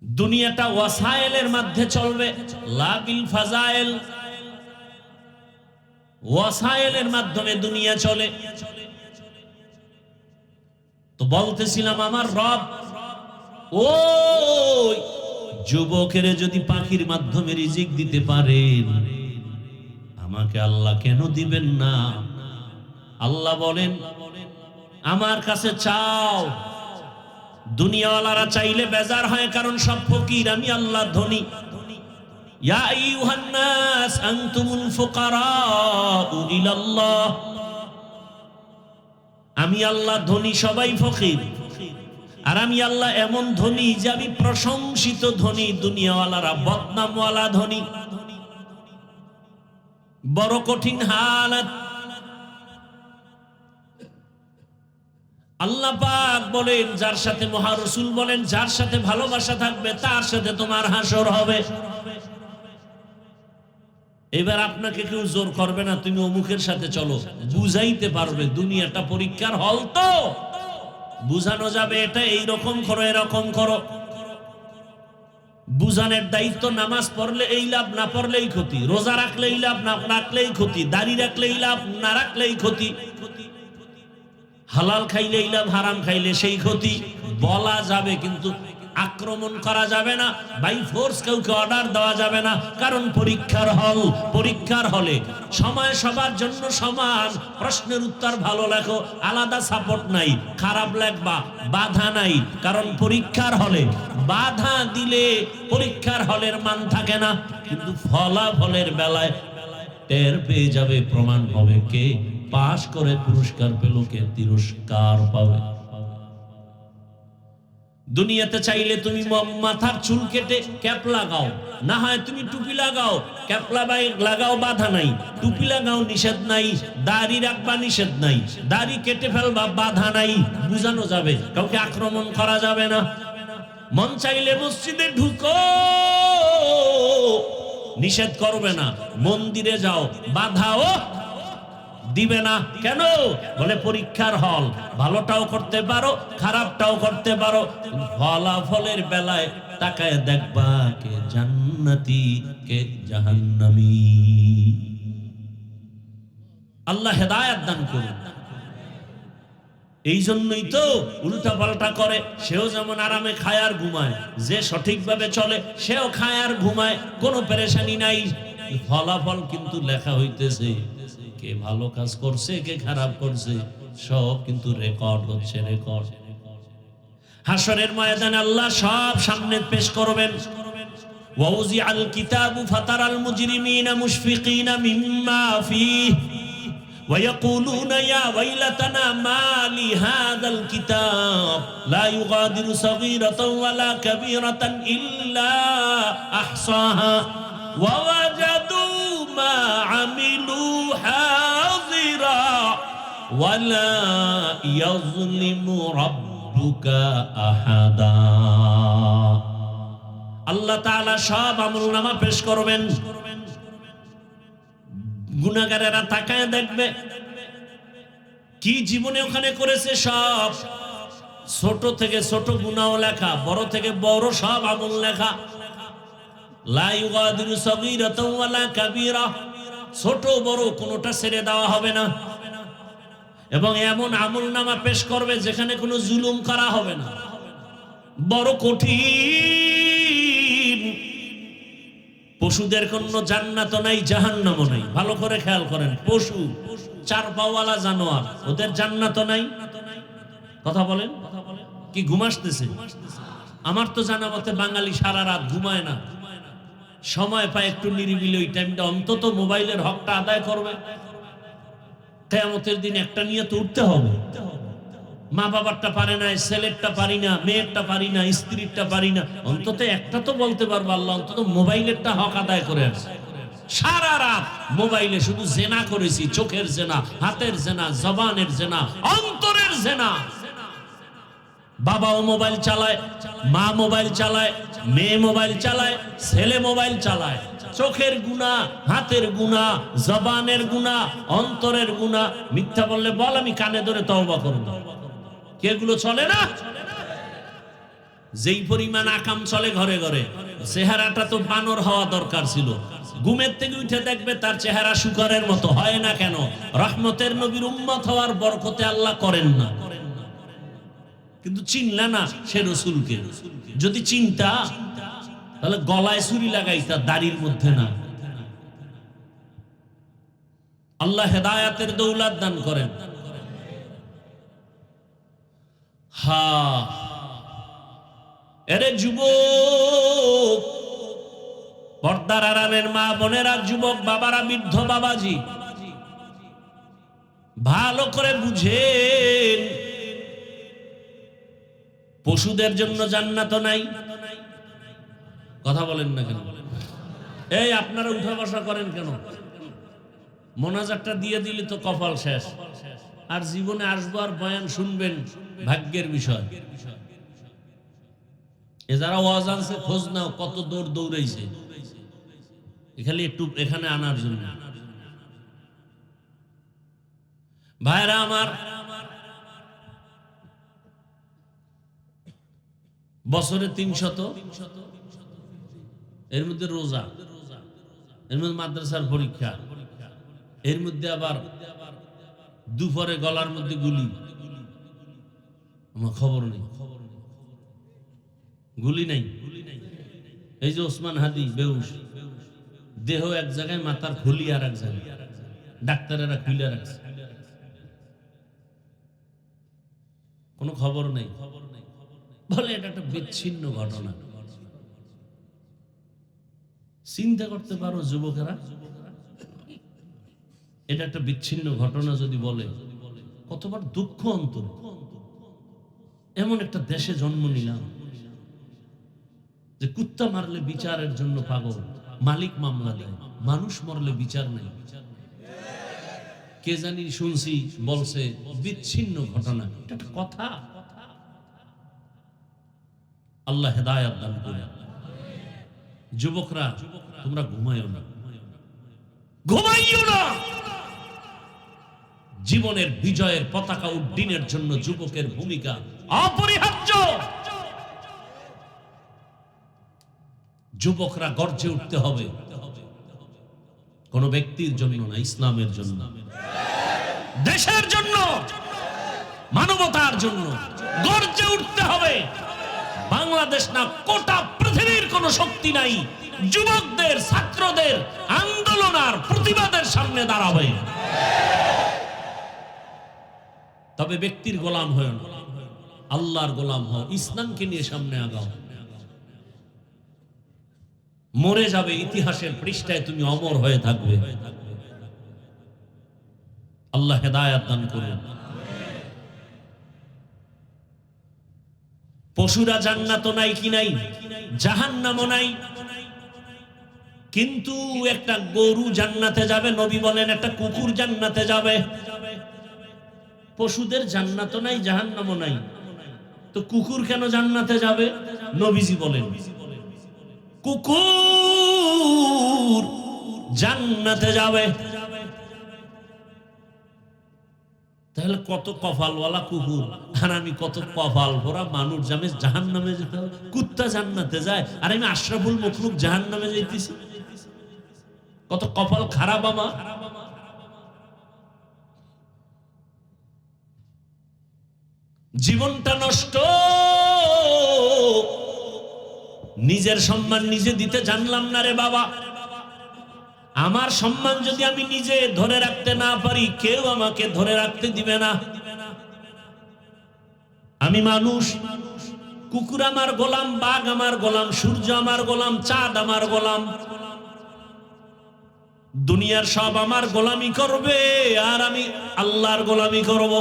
দুনিয়াটা ওয়াসাইলের মধ্যে চলবে, লা বিল ফাজাইল। ওয়াসাইলের মাধ্যমে দুনিয়া চলে। তো বলতেছিলাম আমার রব ওই যুবকের যদি পাখির মাধ্যমে রিজিক দিতে পারেন, আমাকে আল্লাহ কেন দিবেন না? আল্লাহ বলেন আমার কাছে চাও। দুনিয়াওয়ালারা চাইলে বেজার হয়, কারণ সব ফকির, আমি আল্লাহ ধনী। ইয়া আইয়ুহান নাস আনতুমুল ফুকারাউ ইলাল্লাহ, আমি আল্লাহ ধনী, সবাই ফকির। আর আমি আল্লাহ এমন ধনী যে আমি প্রশংসিত ধনী, দুনিয়াওয়ালারা বদনামওয়ালা ধনী। বড় কঠিন হালাত। আল্লাহ পাক বলেন, যার সাথে মহা রাসূল বলেন, যার সাথে ভালোবাসা থাকবে তার সাথে তোমার হাসর হবে। এবার আপনাকে কেউ জোর করবে না তুমি অমুকের সাথে চলো, বুঝাইতে পারবে দুনিয়াটা পরীক্ষার হল, তো বুঝানো যাবে এটা এইরকম করো, এরকম করো। বুঝানোর দায়িত্ব, নামাজ পড়লে এই লাভ, না পড়লেই ক্ষতি। রোজা রাখলেই লাভ, না রাখলেই ক্ষতি। দাড়ি রাখলেই লাভ, না রাখলেই ক্ষতি। হালাল খাইলেই লাভ, হারাম খাইলে সেই ক্ষতি। বলা যাবে কিন্তু আক্রমণ করা যাবে না, বাই ফোর্স কাউকে অর্ডার দেওয়া যাবে না, কারণ পরীক্ষার হল। পরীক্ষার হলে সময় সবার জন্য সমান। প্রশ্নের উত্তর ভালো লেখো, আলাদা সাপোর্ট নাই। খারাপ লেখবা, বাধা নাই, কারণ পরীক্ষার হলে বাধা দিলে পরীক্ষার হলের মান থাকে না। কিন্তু ফলাফলের বেলায় টের পেয়ে যাবে, প্রমাণ হবে কে পাশ করে পুরস্কার পেল, কে তিরস্কার পাবে। দুনিয়াতে চাইলে তুমি মাথার চুল কেটে ক্যাপ লাগাও, না হয় তুমি টুপি লাগাও। ক্যাপ লাগাও, বাধা নাই। টুপি লাগাও, নিষেধ নাই। দাড়ি রাখবা, নিষেধ নাই। দাড়ি কেটে ফেলবা, বাধা নাই। বুঝানো যাবে, কাউকে আক্রমণ করা যাবে না। মন চাইলে মসজিদে ঢুকো, নিষেধ করবে না। মন্দিরে যাও, বাধাও দিবে না। কেন? বলে পরীক্ষার হল, ভালোটাও করতে পারো, খারাপটাও করতে পারো। ফলাফলের বেলায় তাকায় দেখবা কে জান্নাতি, কে জাহান্নামী। আল্লাহ হেদায়েত দান করুন। এই জন্যই তো উল্টা পাল্টা করে। সেও যেমন আরামে খায় আর ঘুমায়, যে সঠিকভাবে চলে সেও খায় আর ঘুমায়, কোনো পেরেশানি নাই। ফলাফল কিন্তু লেখা হইতেছে, কে ভালো কাজ করছে, কে খারাপ করছে, সব কিন্তু রেকর্ড হচ্ছে, রেকর্ড। হাসরের ময়দানে আল্লাহ সব সামনে পেশ করবেন। ওয়াউজিআল কিতাবু ফাতারাল মুজরিমিনা মুশফিকিনা মিম্মা ফীহি ويقولون يا ويلتنا ما لهذا الكتاب لا يغادر صغيرة ولا كبيرة إلا أحصاها ووجدوا ما عملوا حاضرا ولا يظلم ربك أحدا। আল্লাহ তাআলা সব আমলনামা পেশ করবেন। গুনাহগারেরা তাকায় দেখবে কি জীবনে ওখানে করেছে, সব ছোট থেকে ছোট গুনাহ লেখা, বড় থেকে বড় সব আমল লেখা। লা ইউগাদিরু সাগীরাতাও ওয়ালা কাবীরা, ছোট বড় কোনোটা ছেড়ে দেওয়া হবে না। এবং এমন আমলনামা পেশ করবে যেখানে কোনো জুলুম করা হবে না। বড় কঠিন। পশুদের কোনো জান্নাত নাই, জাহান্নামও নাই। ভালো করে খেয়াল করেন, পশু, চার পাওয়ালা জানোয়ার, ওদের জান্নাত নাই। কথা বলেন, কি ঘুমাসতেছে? আমার তো জানা মতে বাঙালি সারা রাত ঘুমায় না, সময় পায় একটু নিরিবিলি ওই টাইমটা অন্তত মোবাইলের হকটা আদায় করবে। কিয়ামতের দিন একটা নিয়ে তো উঠতে হবে। মা বাবারটা পারে না, ছেলেরটা পারি না, মেয়েরটা পারি না, স্ত্রীরটা পারি না, অন্তত একটা তো বলতে পারবো আল্লাহ অন্তত মোবাইলেরটা হক আদায় করে আসছে। সারা রাত মোবাইলে শুধু জেনা করেছি, চোখের জেনা, হাতের জেনা, জবানের জেনা, অন্তরের জেনা। বাবাও মোবাইল চালায়, মা মোবাইল চালায়, মেয়ে মোবাইল চালায়, ছেলে মোবাইল চালায়। চোখের গুনাহ, হাতের গুনাহ, জবানের গুনাহ, অন্তরের গুনাহ। মিথ্যা বললে বল, আমি কানে ধরে তওবা করব। এগুলো চলে না। যেই পরিমাণ আকাম চলে ঘরে ঘরে, চেহারাটা তো বানর হওয়া দরকার ছিল। ঘুমের থেকে উঠে দেখবে তার চেহারা শুকরের মতো। হয় না কেন? রহমতের নবীর উম্মত হওয়ার বরকতে আল্লাহ করেন না। কিন্তু চিনলা না সে রসুলকে। যদি চিন্তা তাহলে গলায় ছুরি লাগাইতা, দাড়ির মধ্যে না। আল্লাহ হেদায়াতের দৌলত দান করেন। এরে যুবক, পর্দার আড়ালের মা বোনেরা, যুবক বাবারা, বৃদ্ধ বাবাজি, ভালো করে বুঝেন, পশুদের জন্য জান্নাত নাই। কথা বলেন না কেন? এই আপনারা উঠা বসা করেন কেন? মোনাজাতটা দিয়ে দিলে তো কপাল শেষ, আর জীবনে আসবো আর বয়ান শুনবেন ভাগ্যের বিষয়। এ যারা ওয়াজ আনছে খোঁজ নাও, কত দৌড়াইছে খালি একটু এখানে আনার জন্য। ভাইরা আমার, বছরে 300, এর মধ্যে রোজা, এর মধ্যে মাদ্রাসার পরীক্ষা, এর মধ্যে আবার দুপুরে গলার মধ্যে গুলি। আমার খবর নেই, গুলি নাই। এই যে ওসমান হাদি বেউস, দেহ এক জায়গায়, মাথার খুলি আর এক জায়গায়, ডাক্তারেরা খুলে রাখছে, কোনো খবর নেই। বলে এটা একটা বিচ্ছিন্ন ঘটনা। চিন্তা করতে পারো যুবকেরা, এটা একটা বিচ্ছিন্ন ঘটনা যদি বলে, কতবার দুঃখ অন্তর। এমন একটা দেশে জন্ম নিলাম যে কুত্তা মারলে বিচারের জন্য পাগল, মালিক মামলা দেয়, মানুষ মরলে বিচার নেই। কে জানি শুনছি বলছে বিচ্ছিন্ন ঘটনা, এটা একটা কথা। আল্লাহ হেদায়াত দান করে। যুবকরা তোমরা ঘুমাইও না, ঘুমাইও না। জীবনের বিজয়ের পতাকা উড্ডীনের জন্য যুবকের ভূমিকা অপরিহার্য। যুবকরা গর্জে উঠতে হবে, কোন ব্যক্তির জন্য না, ইসলামের জন্য, দেশের জন্য, মানবতার জন্য গর্জে উঠতে হবে। বাংলাদেশ না, গোটা পৃথিবীর কোন শক্তি নাই যুবকদের, ছাত্রদের আন্দোলন আর প্রতিবাদের সামনে দাঁড়াবে। তবে ব্যক্তির গোলাম হয় না, আল্লাহর গোলাম হও, ইসলামকে নিয়ে সামনে আগাও। মরে যাবে, ইতিহাসের পৃষ্ঠায় তুমি অমর হয়ে থাকবে। আল্লাহ হেদায়াত দান করুন। পশুরা জান্নাত নাই কি নাই, জাহান্নামও নাই, কিন্তু একটা গরু জান্নাতে যাবে, নবী বলেন একটা কুকুর জান্নাতে যাবে। পশুদের জান্নাত নাই, জাহান্নামও নাই, তো কুকুর কেন জান্নাতে যাবে? নবীজি বলেন কুকুর জান্নাতে যাবে। তাহলে কত কপালওয়ালা কুকুর, আর আমি কত কপাল ভরা মানুষ, যাবে জাহান্নামে যেতে হবে। কুত্তা জান্নাতে যায় আর আমি আশরাফুল মখলুক জাহান্নামে যাইতেছি, কত কপাল খারাপ আমার। জীবনটা নষ্ট, নিজের সম্মান নিজে দিতে জানলাম না রে বাবা। আমার সম্মান যদি আমি নিজে ধরে রাখতে না পারি, কেউ আমাকে ধরে রাখতে দিবে না। আমি মানুষ, কুকুর আমার গোলাম, বাঘ আমার গোলাম, সূর্য আমার গোলাম, চাঁদ আমার গোলাম। দুনিয়ার সব আমার গোলামি করবে আর আমি আল্লাহর গোলামি করব।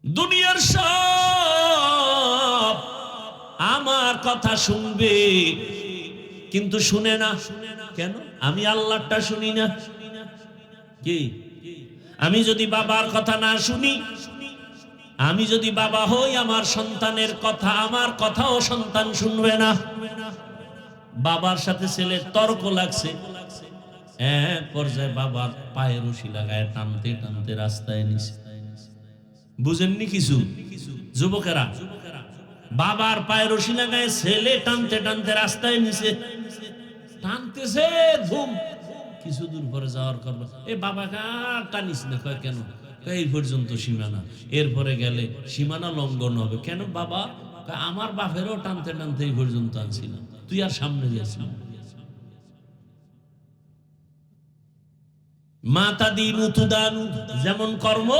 দুনিয়ার সব আমার কথা শুনবে, কিন্তু শুনে না কেন? আমি আল্লাহরটা শুনি না। কি আমি যদি বাবার কথা না শুনি, আমি যদি বাবা হই, আমার সন্তানের কথা, আমার কথাও সন্তান শুনবে না। বাবার সাথে ছেলের তর্ক লাগছে, এক পর্যায়ে বাবার পায়ে রশি লাগায় টানতে টানতে রাস্তায় নিছে। বুঝেননি কিছু যুবকেরা? বাবার পায়ে রশি লাগায় ছেলে টানতে টানতে রাস্তায় নিছে, টানতেছে ধুম। কিছু দূর পরে যাওয়ার করবো, এ বাবা টানিস না। কয় কেন? এই পর্যন্ত সীমানা, এরপরে গেলে সীমানা লঙ্ঘন হবে। কেন বাবা? আমার বাপেরও টানতে টানতে এই পর্যন্ত আনছিলাম, তুই আর সামনে যাচ্ছিস। মাতা দিনু তুদানু, যেমন কর্ম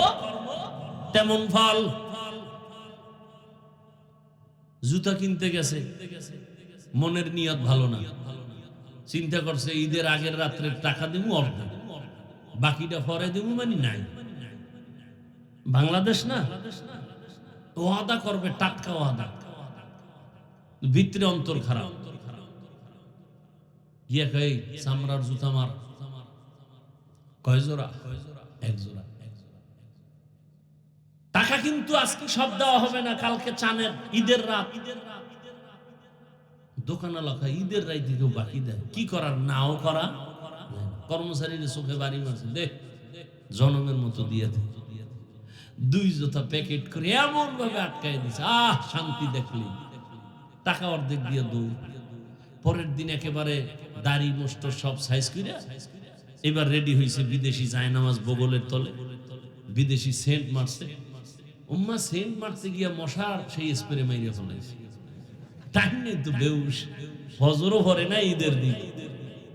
তেমন ফল। জুতা কিনতে গেছে, মনের নিয়ত ভালো না, চিন্তা করছে ঈদের আগের রাত্রে টাকা দেবো অর্ধ, বাকিটা পরে দেবো, মানে নাই। বাংলাদেশ না, ওয়াদা করবে, টাটকা ওয়াদা, ভিতরে অন্তর খারাপ। গিয়ে কই চামড়ার জুতা মার, কয় জোড়া? এক জোড়া। টাকা কিন্তু আজকে সব দেওয়া হবে না, কালকে চানের ঈদের রাত। দোকান এলাকা ঈদের রাত দিকেও বাকি দেয়, কি করার? নাও করা। কর্মচারীর চোখে বাড়ি মারছে, দেখ জনমের মতো দিয়ে দে। দুই জোতা প্যাকেট করে এমন ভাবে আটকাই দিছে, আহ শান্তি দেখলি। টাকা অর্ধেক দিয়ে দৌড়। পরের দিন একেবারে দাড়ি মোষ্ট সব সাইজ করে এবার রেডি হয়েছে, বিদেশি জায়নামাজ বগলের তলে, বিদেশি সেন্ট মারছে। উম্মা সেন্ট মারতে গিয়া মশার সেই স্প্রে মাইরে ফেলাইছে। টাইম নেই তো, বেউস, ফজরও ভরে না ঈদের দিন,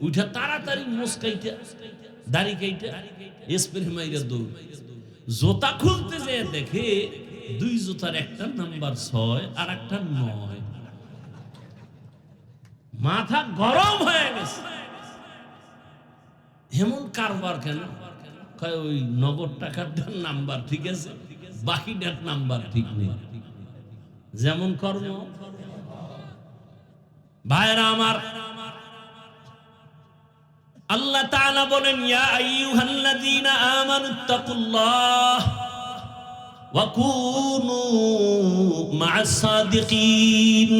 উঠা তাড়াতাড়ি মোস কাইটা, দাড়ি কাইটা, স্প্রে মাইরে দৌড়। জোতা খুলতে যেয়ে দেখে দুই জোতার একটা নাম্বার 6 আর একটা 9। মাথা গরম হয়ে গেছে, এমন কারবার কেন? ওই নগদ টাকাটার নাম্বার ঠিক আছে, বাকিটার নাম্বার ঠিক নেই। যেমন কর্ম। ভাইরা আমার, আল্লাহ তাআলা বলেন, ইয়া আইয়ুহাল্লাযীনা আমানুত্তাকুল্লাহ ওয়া কুনু মা'আস সাদিকিন।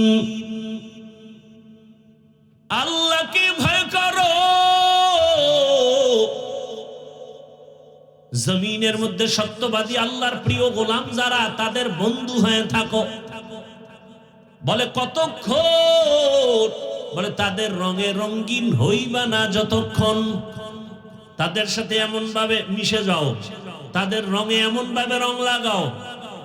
আল্লাহকে ভয় করো, জমিনের মধ্যে সত্যবাদী আল্লাহর প্রিয় গোলাম যারা, তাদের বন্ধু হয়ে থাকো। বলে কতক্ষণ? বলে তাদের রঙে রঙিন হইবা না যতক্ষণ। তাদের সাথে এমন ভাবে মিশে যাও, তাদের রঙে এমন ভাবে রং লাগাও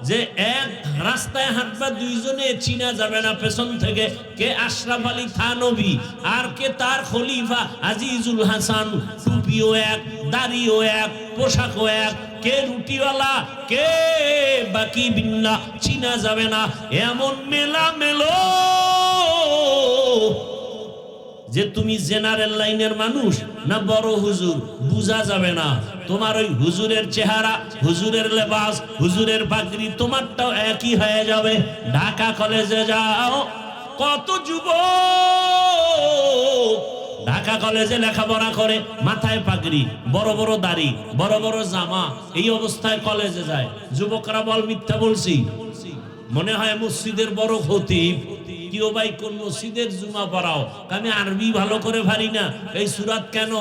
যে এক রাস্তায় হাঁটবা, দুইজনে চিনা যাবে না পেছন থেকে কে আশরাফ আলী থানভী আর কে তার খলিফা আজিজুল হাসান। টুপিও এক, দাড়িও এক, পোশাকও এক, কে রুটিওয়ালা কে বাকি বিন্না, চিনা যাবে না। এমন মেলা মেলো যে তুমি জেনারেল লাইনের মানুষ না বড় হুজুর বুঝা যাবে না। তোমার ওই হুজুরের চেহারা, হুজুরের লেবাস, হুজুরের পাগড়ি তোমারটাও একই হয়ে যাবে। ঢাকা কলেজে যাও, কত যুবক ঢাকা কলেজে লেখাপড়া করে, মাথায় পাগড়ি, বড় বড় দাড়ি, বড় বড় জামা, এই অবস্থায় কলেজে যায়। যুবকরা বল মিথ্যা বলছি? মনে হয় মসজিদের বড় খতিব। কিও ভাই কোন মসজিদের জুমা পড়াও? আমি আরবি ভালো করে পারি না। এই সূরাত কেন?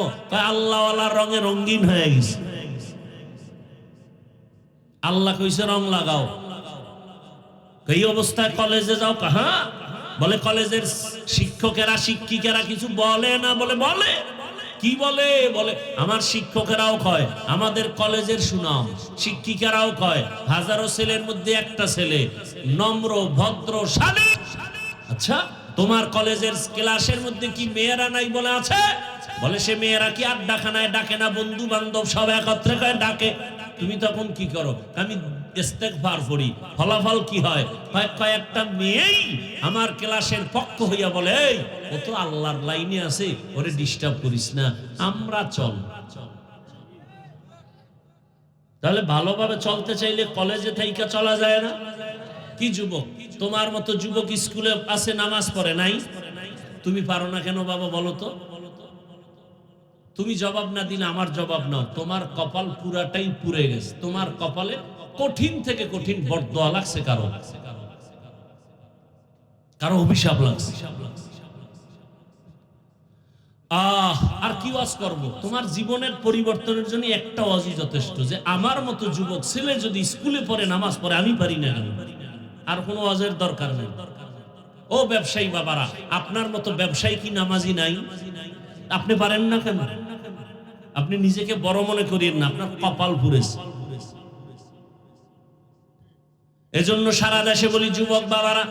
আল্লাহওয়ালার রঙে রঙিন হয়ে গেছে। আল্লাহ কইছে রং লাগাও। এই অবস্থায় কলেজে যাও, কাহা? বলে কলেজের শিক্ষকেরা শিক্ষিকারা কিছু বলে না? বলে বলে। কি বলে? বলে আমার শিক্ষকেরাও কয় আমাদের কলেজের সুনাম, শিক্ষিকারাও কয় হাজারো ছেলের মধ্যে একটা ছেলে নম্র ভদ্র শালীন। আচ্ছা, তোমার কলেজের ক্লাসের মধ্যে কি মেয়েরা নাই? বলে আছে। বলে সে মেয়েরা কি আড্ডাখানায় ডাকে না? বন্ধু বান্ধব সব একত্রে করে ডাকে। তুমি তখন কি করো? আমি ইস্তেগফার করি। ফলাফল কি হয়? কয়েকটা মেয়েই আমার ক্লাসের পক্ষ হইয়া বলে, এই ও তো আল্লাহর লাইনে আছে, ওরে ডিস্টার্ব করিস না, আমরা চল। তাহলে ভালোভাবে চলতে চাইলে কলেজে থেকে চলা যায় না? কি যুবক, তোমার মতো যুবক স্কুলে আছে, নামাজ পড়ে নাই? তুমি পারো না কেন বাবা বলো তো? তুমি জবাব না দিলে আমার জবাব নাও। তোমার কপাল পুরাটাই পুড়ে গেছে। তোমার কপালে কঠিন থেকে কঠিন বরদোয়া লাগছে, কারো কারো অভিশাপ লাগছে। আর কি ওয়াজ করব? তোমার জীবনের পরিবর্তনের জন্য একটা ওয়াজই যথেষ্ট, যে আমার মতো যুবক ছেলে যদি স্কুলে পড়ে, নামাজ পড়ে, আমি পারি না কেন? আর কোনো ওয়াজের দরকার নেই। ও ব্যবসায়ী বাবারা, আপনার মতো ব্যবসায়ী কি নামাজি নাই? আপনি পারেন না কেন? আপনি নিজেকে বড় মনে করিয়েন না, আপনার কপাল পুড়েছে। এজন্য সারা দেশে বলি যুবক বাবারা,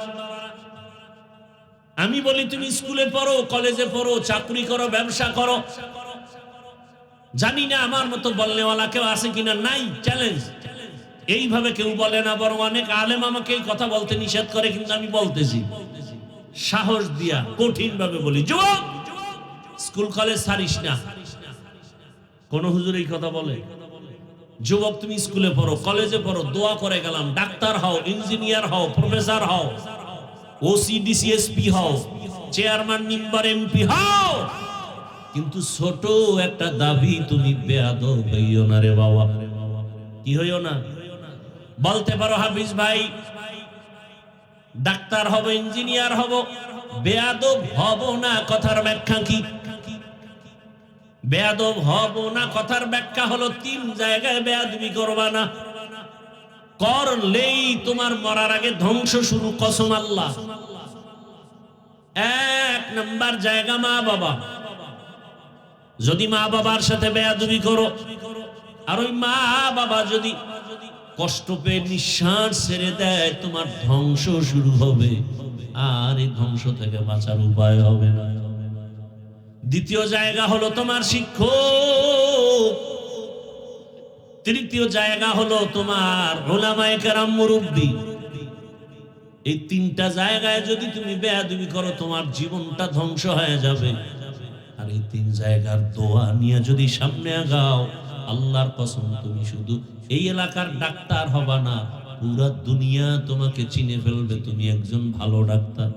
আমি বলি তুমি স্কুলে পড়ো, কলেজে পড়ো, চাকরি করো, ব্যবসা করো, জানি না আমার মতো বলনেওয়ালা কেউ আছে কিনা, নাই, চ্যালেঞ্জ। এইভাবে কেউ বলে না, বরং অনেক আলেম আমাকে এই কথা বলতে নিষেধ করে, কিন্তু আমি বলতেছি সাহস দিয়া কঠিন ভাবে বলি, যুবক স্কুল কলেজ ছাড়িস না। কোন হুজুর এই কথা বলে? যুবক তুমি স্কুলে পড়ো, কলেজে পড়ো, দোয়া করে গেলাম, ডাক্তার হও, ইঞ্জিনিয়ার হও, প্রফেসর হও, ওসি ডিসিএসপি হও, চেয়ারম্যান মেম্বার এমপি হও, কিন্তু ছোট একটা দাবি, তুমি বেয়াদব হইও না রে বাবা। কি হইও না? বলতে পারো হাফিজ ভাই ডাক্তার হব, ইঞ্জিনিয়ার হব, বেয়াদব হব না, কথার ব্যাখ্যা কি? বেয়াদব হব না কথার ব্যাখ্যা হলো 3 জায়গায় বেয়াদবি করবা না, করলেই তোমার মরার আগে ধ্বংস শুরু, কসম আল্লাহ। 1 নাম্বার জায়গা মা বাবা। যদি মা বাবার সাথে বেয়াদবি করো, আর ওই মা বাবা যদি কষ্ট পেয়ে নিঃশ্বাস ছেড়ে দেয়, তোমার ধ্বংস শুরু হবে, আর এই ধ্বংস থেকে বাঁচার উপায় হবে না। দ্বিতীয় জায়গা হলো তোমার শিক্ষক। তৃতীয় জায়গা হলো তোমার উলামায়ে কেরাম, মুরব্বি। এই 3টা জায়গায় যদি তুমি বেয়াদবি করো, তোমার জীবনটা ধ্বংস হয়ে যাবে। আর এই 3 জায়গার দোয়া নিয়ে যদি সামনে আগাও, আল্লাহর কসম তুমি শুধু এই এলাকার ডাক্তার হবা না, পুরো দুনিয়া তোমাকে চিনে ফেলবে, তুমি একজন ভালো ডাক্তার।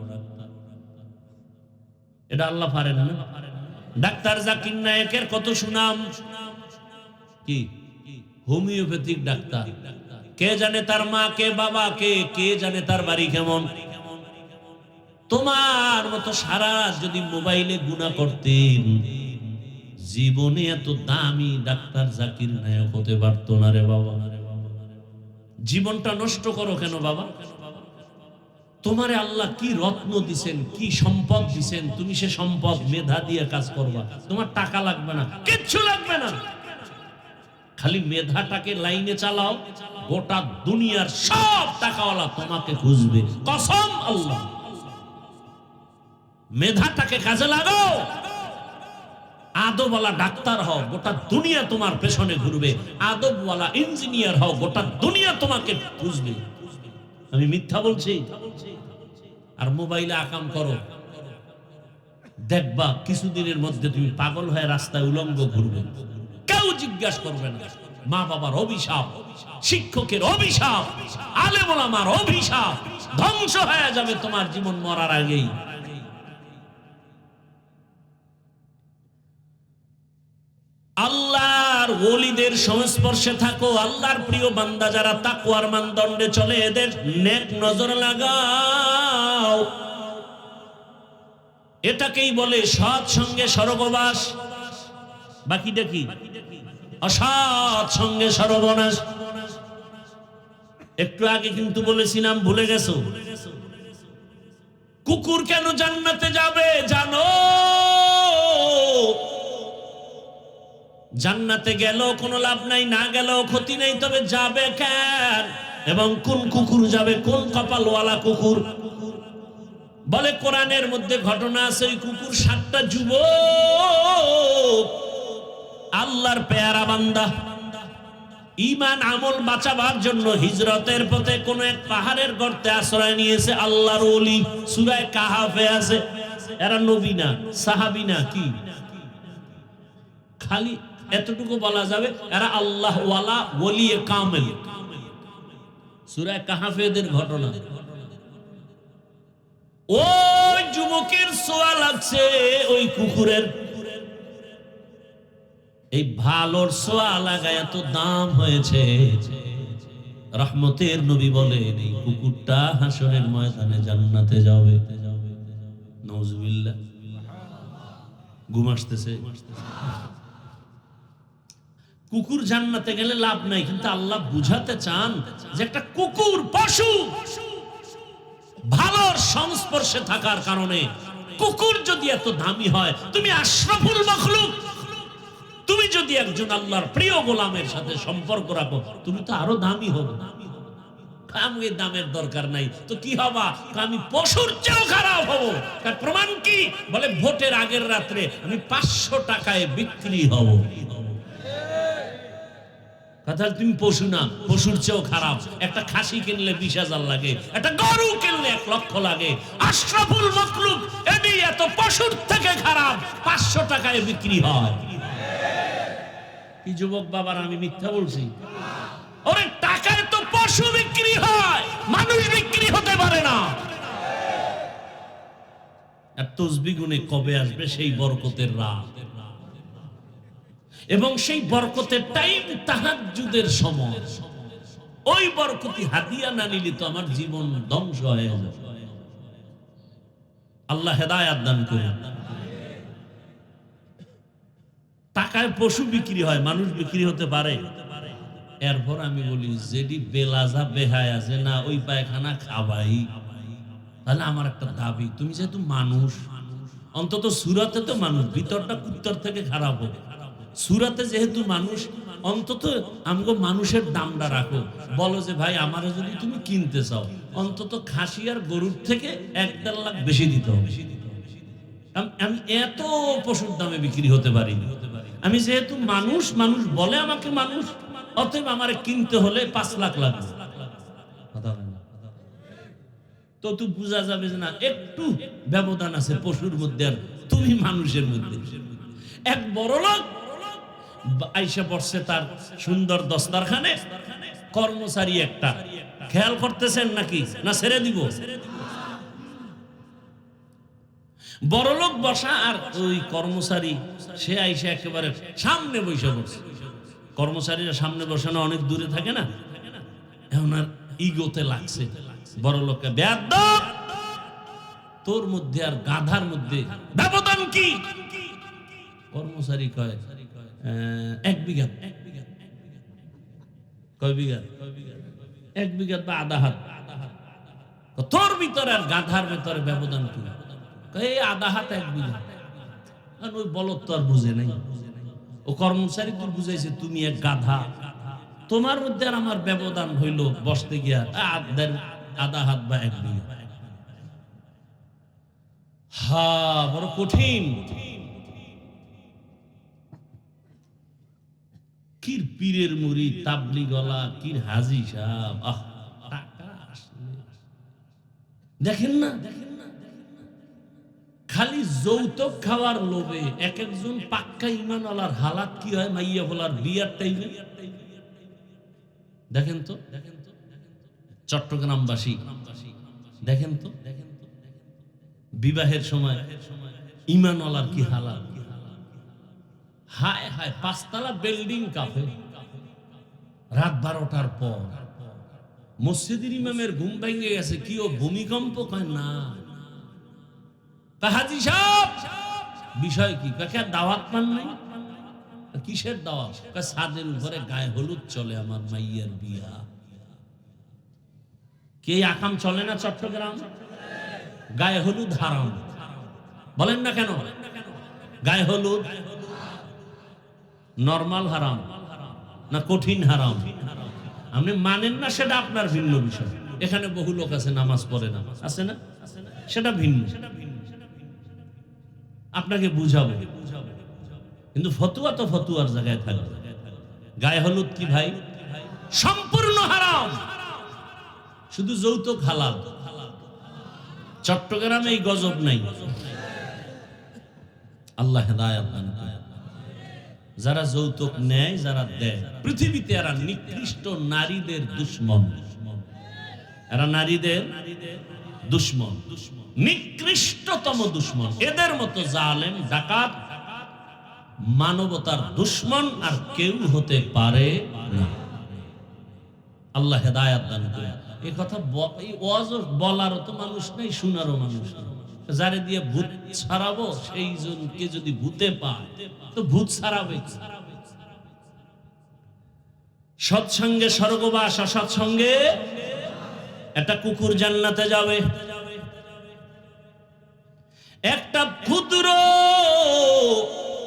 এটা আল্লাহ পারেন না? ডাক্তার জাকির নায়েকের কত সুনাম, কি হোমিওপ্যাথিক ডাক্তার। কে জানে তার মা কে, বাবা কে, কে জানে তার বাড়ি কেমন। তোমার মতো সারা যদি মোবাইলে গুনাহ করতেন, জীবনে এত দামি ডাক্তার জাকির নায়ক হতে পারতো না রে বাবা। জীবনটা নষ্ট করো কেন বাবা? তোমারে আল্লাহ কি রত্ন দিছেন, কি সম্পদ দিছেন, তুমি সে সম্পদ মেধা দিয়ে কাজ করবা। তোমার টাকা লাগবে না, কিচ্ছু লাগবে না, খালি মেধাটাকে লাইনে চালাও, গোটা দুনিয়ার সব টাকাওয়ালা তোমাকে খুঁজবে, কসম আল্লাহ। মেধাটাকে কাজে লাগাও, আদবওয়ালা ডাক্তার হও, গোটা দুনিয়া তোমার পেছনে ঘুরবে। আদবওয়ালা ইঞ্জিনিয়ার হও, গোটা দুনিয়া তোমাকে খুঁজবে। আমি মিথ্যা বলছি? আর মোবাইলে আকাম করো, দেখবা কিছুদিনের মধ্যে তুমি পাগল হয়ে রাস্তায় উলঙ্গ ঘুরবে, কেউ জিজ্ঞাসা করবে না। মা বাবার অভিশাপ, শিক্ষকের অভিশাপ, আলেম ওলামার অভিশাপ, ধ্বংস হয়ে যাবে তোমার জীবন মরার আগেই। আল্লাহর ওলিদের সংস্পর্শে থাকো, আল্লাহর প্রিয় বান্দা যারা তাকওয়ার মানদণ্ডে চলে, এদের নেক নজর লাগাও। এটাকেই বলে সৎ সঙ্গে স্বর্গবাস। বাকিটা কি? অসৎ সঙ্গে সর্বনাশ। একটু আগে কিন্তু বলেছিলাম, ভুলে গেছো? কুকুর কেন জান্নাতে যাবে জানো? জান্নাতে গেলেও কোনো লাভ নাই, না গেলেও ক্ষতি নেই, তবে যাবে কেন এবং কোন কুকুর যাবে, কোন কপালওয়ালা কুকুর? বলে কোরআনের মধ্যে ঘটনা আছে, ওই কুকুর 7টা যুবক, আল্লাহর পেয়ারা বান্দা, ঈমান আমল বাঁচাবার জন্য হিজরতের পথে কোন এক পাহাড়ের গর্তে আশ্রয় নিয়েছে। আল্লাহর ওলি, সূরা কাহাফে আছে। এরা নবী না, সাহাবী না, কি খালি এতটুকু বলা যাবে এরা আল্লাহ ওয়ালা, ওলিয়ে কামেল। সূরা কাহাফের ঘটনা। ওই যুবকের ছোঁয়া লাগছে ওই কুকুরের, এই ভালোর ছোঁয়া লাগায় এত দাম হয়েছে। রহমতের নবী বলেন এই কুকুরটা হাসরের ময়দানে জান্নাতে যাবে। নাউজুবিল্লাহ। ঘুম আসতেছে? কুকুর জান্নাতে গেলে লাভ নাই, কিন্তু আল্লাহ বুঝাতে চান যে একটা কুকুর পশু ভালোর সংস্পর্শে থাকার কারণে কুকুর যদি এত দামি হয়, তুমি আশরাফুল মাখলুক, তুমি যদি একজন আল্লাহর প্রিয় গোলামের সাথে সম্পর্ক রাখো, তুমি তো আরো দামি হবে। আমাকে দামের দরকার নাই তো কি হবা, আমি পশুর চেয়েও খারাপ হব। তার প্রমাণ কি? বলে ভোটের আগের রাত্রে আমি 500 টাকায় বিক্রি হব। কথা, তুমি পশু না, পশুর চেয়েও খারাপ। একটা খাসি কিনলে 20,000 লাগে, একটা গরু কিনলে 1 লক্ষ লাগে। আশরাফুল মাখলুক এটি এত পশুর থেকে খারাপ, 500 টাকায় বিক্রি হয়। কি যুবক বাবার, আমি মিথ্যা বলছি? ওরে টাকায় তো পশু বিক্রি হয়, মানুষ বিক্রি হতে পারে না। আর তসবিহ গুনে কবে আসবে সেই বরকতের রাত, এবং সেই বরকতের টাইম তাহাজ্জুদের সময়। ওই বরকতি হাদিয়া না নিলে তো আমার জীবন ধ্বংস হয়ে যাবে। আল্লাহ হেদায়েত দান করুন। টাকায় পশু বিক্রি হয়, মানুষ বিক্রি হতে পারে? এরপর আমি বলি, যেটি বেলাজা বেহায়া যে না ওই পায়খানা খাবাই, তাহলে আমার একটা দাবি, তুমি যেহেতু মানুষ, অন্তত সুরাতে তো মানুষ, ভিতরটা কুত্তর থেকে খারাপ হবে। সুরাতে যেহেতু মানুষ, অন্তত আমগো মানুষের দামটা রাখো। বলো যে ভাই, আমারে যদি তুমি কিনতে চাও, অন্তত খাসি আর গরুর থেকে 1-1.5 লাখ বেশি দিতে হবে। আমি এত পশুর দামে বিক্রি হতে পারি। আমি যেহেতু মানুষ, মানুষ বলে আমাকে মানুষ, অতএব আমারে কিনতে হলে 5 লাখ লাগবে। তো তুই বোঝা যাবে যে না, একটু ব্যবধান আছে পশুর মধ্যে আর তুমি মানুষের মধ্যে। এক বড় লোক আইসা পড়ছে তার সুন্দর দস্তারখানে, কর্মচারী একটা, খেয়াল করতেছেন নাকি না ছেড়ে দিব? বড় লোক বসা আর ওই কর্মচারী সে আইসা একেবারে সামনে বসে পড়ছে। কর্মচারীরা সামনে বসানো অনেক দূরে থাকে না, এখন আর ইগোতে লাগছে বড় লোককে, বেয়াদব তোর মধ্যে আর গাধার মধ্যে ব্যবধান কি? কর্মচারী কয় 1 বিঘা। কয় বিঘা? 1 বিঘা বা আধা হাত। তোর ভিতরে আর গাধার ভিতরে ব্যবধান কি? এই আধা হাত 1 বিঘা। ওই বলদ তো আর বুঝে নাই। ও কর্মচারী তো বুঝাইছে তুমি এক গাধা, তোমার মধ্যে আর আমার ব্যবধান হইল বসতে গিয়া আধা হাত বা 1 বিঘা। হা, বড় কঠিন। কির পীরের মুড়ি, তাবলি গলা, কির হাজি সাহেব। আহ, টাকা আসলে দেখেন না, খালি যৌতুক খাওয়ার লোভে এক একজন পাক্কা ঈমানওয়ালার হালাত কি হয় মাইয়া বলার বিয়ার টাইমে। দেখেন তো চট্টগ্রামবাসী, দেখেন তো বিবাহের সময় ঈমানওয়ালার কি হালাত। হায় হায়, 5 তলা বিল্ডিং কাফে, রাত 12টার পর মসজিদের ইমামের ঘুম ভেঙে গেছে। কি ও ভূমিকম্প? কয় না। হাজি সাহেব বিষয় কি? দাওয়াত পান নাই? কিসের দাওয়াত? ছাদের উপরে গায়ে হলুদ চলে, আমার মাইয়ার বিয়া। কে আকাম চলে না চট্টগ্রাম? গায়ে হলুদ হারাম, বলেন না কেন? গায়ে হলুদ নরমাল হারাম না কঠিন হারাম? আপনি মানেন না, সেটা আপনার ভিন্ন বিষয়। এখানে বহু লোক আছে নামাজ পড়ে না, আছে না? সেটা ভিন্ন, আপনাকে বুঝাবো। কিন্তু ফতুয়া তো ফতুয়ার জায়গায় থাকবে। গায়ে হলুদ কি ভাই? সম্পূর্ণ হারাম। শুধু যৌতুক হালাল। চট্টগ্রামে এই গজব নাই। আল্লাহ হেদায়েত দান করেন। যারা যৌতুক নেয়, যারা দেয়, পৃথিবীতে এরা নিকৃষ্ট নারীদের দুশ্মন। এরা নারীদের দুশ্মন, নিকৃষ্টতম দুশ্মন। এদের মতো জালেম, ডাকাত, মানবতার দুশ্মন আর কেউ হতে পারে না। আল্লাহ হেদায়েত দান করেন। এই কথা বলারও তো মানুষ নেই, শোনারও মানুষ নেই। যারে দিয়ে ভূত ছাড়াবো, সেই জনকে যদি ভূতে পায় তো ভূত ছাড়াবে। সৎসঙ্গে স্বর্গবাস, অসৎসঙ্গে একটা কুকুর জান্নাতে যাবে। একটা ক্ষুদ্র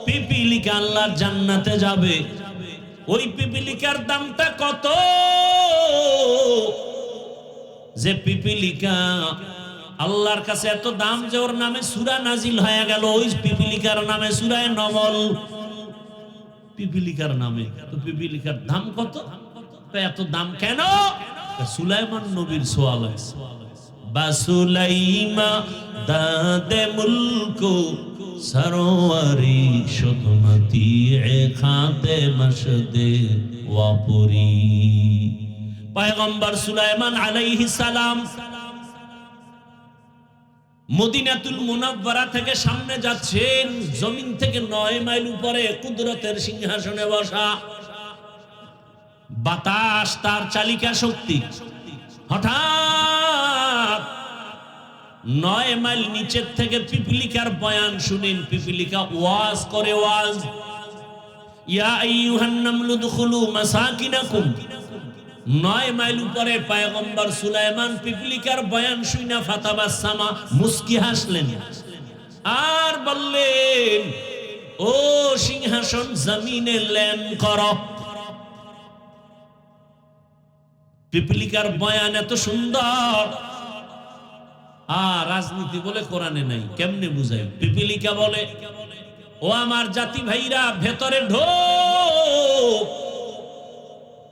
পিপিলিকা আল্লাহর জান্নাতে যাবে। ওই পিপিলিকার দামটা কত? যে পিপিলিকা আল্লাহর কাছে এত দাম যে ওর নামে সূরা নাজিল হয়ে গেল, ওই পিপিলিকার নামে সূরায়ে নমল। পিপিলিকার নামে, তো পিপিলিকার দাম কত? এত দাম কেন? সুলাইমান নবীর সোয়াল আছে, বাসুলাইমা দাদে মুলকো সরোয়ারি শুদমতি এ খাতে মশদে ওয়াপুরি। পয়গম্বর সুলাইমান আলাইহিস সালাম মদিনাতুল মুনাওয়ারা থেকে সামনে যাচ্ছেন, জমিন থেকে 9 মাইল উপরে কুদরতের সিংহাসনে বসা, বাতাস তার চালিকা শক্তি। হঠাৎ 9 মাইল নিচের থেকে পিপিলিকার বয়ান শুনেন। পিপিলিকা ওয়াজ করে, ওয়াজ, ইয়া আইয়ুহান নামলু দুখুলু মাসাকিনাকুম। 9 মাইল উপরে পয়গম্বর সুলাইমান পিপিলিকার বয়ান শুনা ফাতাবাসসামা, মুস্কি হাসলেন আর বললেন, ও সিংহাসন জমিনে ল্যান করো। পিপিলিকার বয়ান এত সুন্দর, আর রাজনীতি বলে কোরআনে নাই, কেমনে বুঝাই? পিপিলিকা বলে, ও আমার জাতি ভাইরা, ভেতরে ঢোক,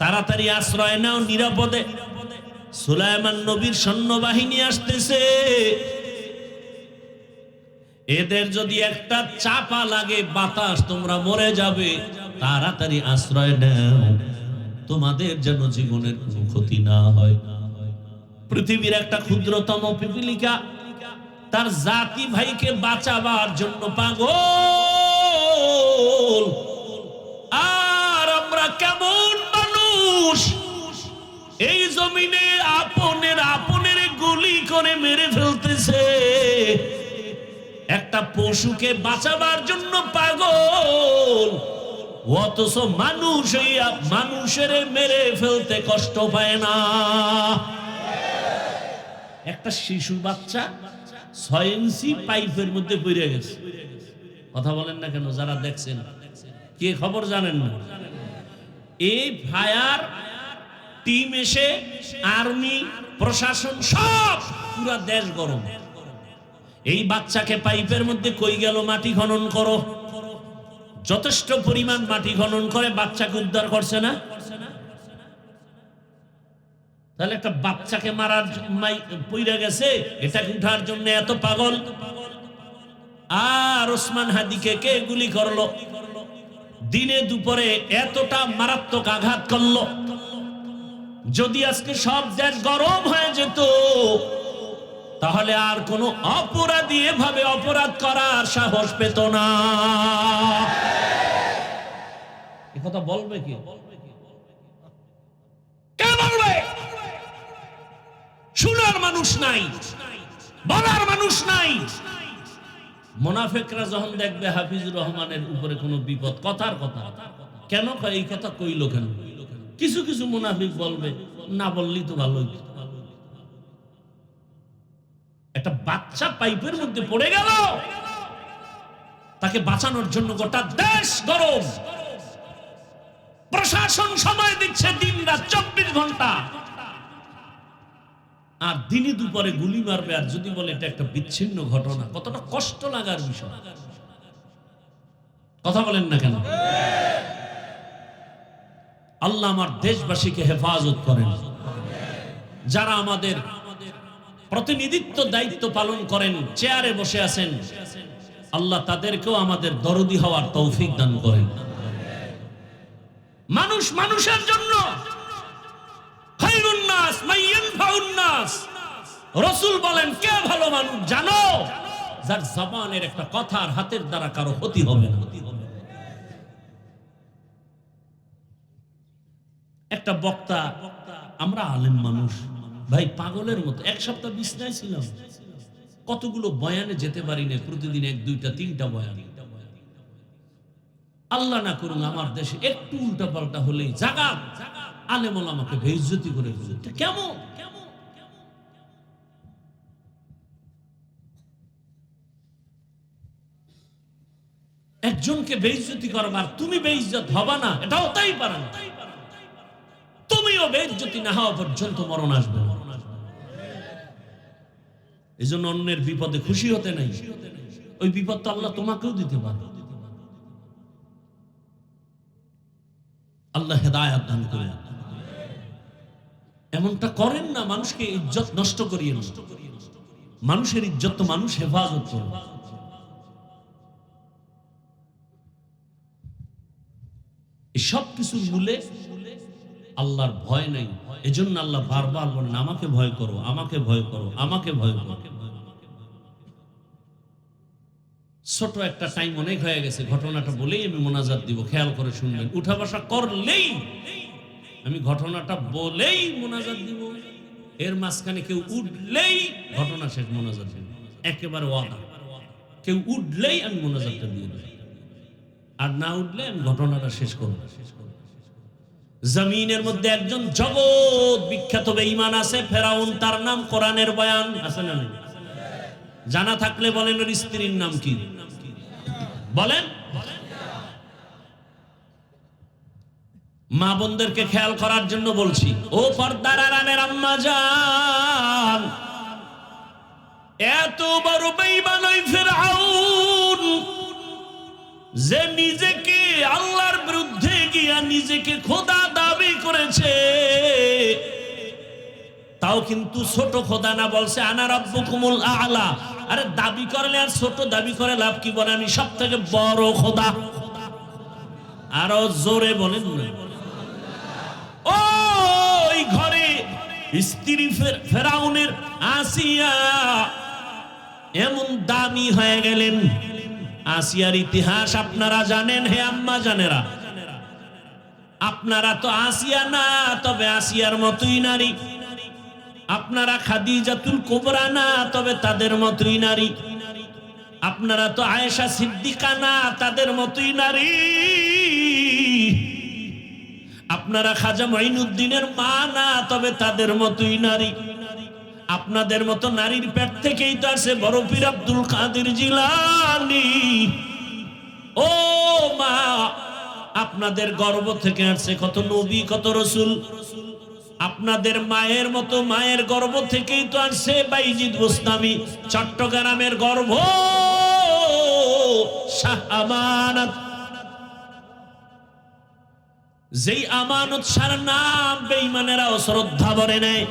তাড়াতাড়ি আশ্রয় নাও, নিরাপদে। সুলাইমান নবীর সৈন্যবাহিনী আসতেছে, এদের যদি একটা চাপা লাগে বাতাস, তোমরা মরে যাবে, তাড়াতাড়ি আশ্রয় নাও, তোমাদের যেন জীবনের কোনো ক্ষতি না হয়। পৃথিবীর একটা ক্ষুদ্রতম পিপিলিকা তার জাতি ভাইকে বাঁচাবার জন্য পাগল। আর আমরা কেমন মানুষ, এই জমিনে আপনের গুলি করে মেরে ফেলতেছে, একটা পশুকে বাঁচাবার জন্য পাগল, অথচ মানুষ মানুষের মেরে ফেলতে কষ্ট পায় না। একটা শিশু বাচ্চা 6 ইঞ্চি পাইপের মধ্যে পড়ে গেছে। কথা বলেন না কেন? যারা দেখছেন, কে খবর জানেন না? এই ফায়ার টিম এসে, আর্মি, প্রশাসন, সব পুরা দেশ গরম। এই বাচ্চাকে পাইপের মধ্যে কই গেল, মাটি খনন করো। যথেষ্ট পরিমাণ মাটি খনন করে বাচ্চাকে উদ্ধার করছে না? তাহলে একটা বাচ্চাকে মারার পইরা গেছে, এটাকে উঠার জন্য এত পাগল। আর ওসমান হাদিকে কে গুলি করলো? দিনে দুপুরে এতটা মারাত্মক আঘাত করলো, যদি আজকে সব দেশ গরম হয়ে যেত, তাহলে আর কোন অপরাধী এভাবে অপরাধ করার সাহস পেত না। এ কথা বলবে কি? কে বলবে? শোনার মানুষ নাই, বলার মানুষ নাই। মুনাফিকরা যখন দেখবে হাফিজুর রহমানের উপরে কোনো বিপদ, কথার কথা, কেন কয় এই কথা কইল কেন? কিছু কিছু মুনাফিক বলবে, না বললেই তো ভালো হইতো। একটা বাচ্চা পাইপের মধ্যে পড়ে গেল, তাকে বাঁচানোর জন্য গোটা দেশ গরম, প্রশাসন সময় দিচ্ছে দিন রাত 24 ঘন্টা, আর দিনে দুপুরে গুলি মারবে। আর যদি বলে এটা একটা বিচ্ছিন্ন ঘটনা, কতটা কষ্ট লাগার বিষয়। কথা বলেন না কেন? আল্লাহ আমার দেশবাসীকে হেফাজত করেন। যারা আমাদের প্রতিনিধিত্ব দায়িত্ব পালন করেন, চেয়ারে বসে আছেন, আল্লাহ তাদেরকেও আমাদের দরদি হওয়ার তৌফিক দান করেন। মানুষ মানুষের জন্য, খায়রুন নাস মাইয়ানফাউন নাস। রাসূল বলেন, কে ভালো মানুষ জানো? যার জবানের একটা কথার হাতের দ্বারা কারো ক্ষতি হবে না। একটা বক্তা, আমরা আলেম মানুষ ভাই, পাগলের মতো এক সপ্তাহ বিছনায় ছিলাম, কতগুলো বয়ানে যেতে পারি না, প্রতিদিন 1, 2, 3টা বয়ান। আল্লাহ না করুন আমার দেশে একটু উল্টা পাল্টা হলেই জাগা আলেম ওলামাকে বেইজ্জতি করে ফেলে। কেমন? একজনকে বেইজ্জতি করবার, তুমি বেইজ্জত হবা না, এটা হতেই পারে না। তুমিও বেইজ্জতি না হওয়া পর্যন্ত মরণ আসবে না। এই জন্য অন্যের বিপদে খুশি হতে নাই, ওই বিপদ তো আল্লাহ তোমাকেও দিতে পারে। আল্লাহ হেদায়েত দান করেন। এমনটা করেন না, মানুষকে ইজ্জত নষ্ট করিয়ে না। মানুষের ইজ্জত তো মানুষ হেফাজত করবে। এই সব কিছুর মূলে আল্লাহর ভয় নাই। এজন্য আল্লাহ বারবার বলেন, আমাকে ভয় করো, আমাকে ভয় করো, আমাকে ভয় করো। ছোট একটা টাইম অনেক হয়ে গেছে, ঘটনাটা বলেই আমি মোনাজাত দিব, খেয়াল করে শুনবেন। উঠা বসা করলেই আমি ঘটনাটা বলেই মোনাজাত দিব, এর মাঝখানে কেউ উঠলেই ঘটনা শেষ, মোনাজাত দিব, একেবারে ওয়াদা। কেউ উঠলেই আমি মোনাজাতটা দিয়ে দেব, আর না উঠলে আমি ঘটনাটা শেষ করব। জমিনের মধ্যে একজন জগৎ বিখ্যাত বেঈমান আছে, ফেরাউন, তার নাম কোরআনের বয়ান আছে না? জানা থাকলে বলেন ওর স্ত্রীর নাম কি বলেন। মা বোনদেরকে খেয়াল করার জন্য বলছি, ও পর্দার আড়ালের আম্মা জান, এত বড় বেঈমান ওই ফেরাউন, যে নিজেকে আল্লাহর বিরুদ্ধে গিয়া নিজেকে খোদা দাবি করেছে, তাও কিন্তু ছোট খোদা না, বলছে আনা রাব্বুকুমুল আ'লা। আরে দাবি করলে আর ছোট দাবি করে লাভ কি? বলে আমি সব থেকে বড় খোদা। আরো জোরে বলেন না। ওই ঘরে স্ত্রী ফেরাউনের আসিয়া এমন দামি হয়ে গেলেন। আসিয়ার ইতিহাস আপনারা জানেন, হে আম্মা জানেরা। আপনারা তো আসিয়া না, তবে আসিয়ার মতোই নারী। আপনারা খাদিজাতুল কুবরা না, তবে তাদের মতোই নারী। আপনারা তো আয়েশা সিদ্দিকা না, তাদের মতোই নারী। আপনারা খাজা মুঈনুদ্দিনের মা না, তবে তাদের মতোই নারী। আপনাদের মতো নারীর পেট থেকেই তো আসে বড় পীর আব্দুল কাদের জিলানী। ও মা, আপনাদের গর্ভ থেকে আসছে কত নবী, কত রাসূল। আপনাদের মায়ের মতো মায়ের গর্ভ থেকেই তো আসছে বাইজিদ বুস্তামি। চট্টগ্রামের গর্ভ শাহ আমানত, যেই আমানত সার নাম বেঈমানেরাও শ্রদ্ধা ভরে নেয়।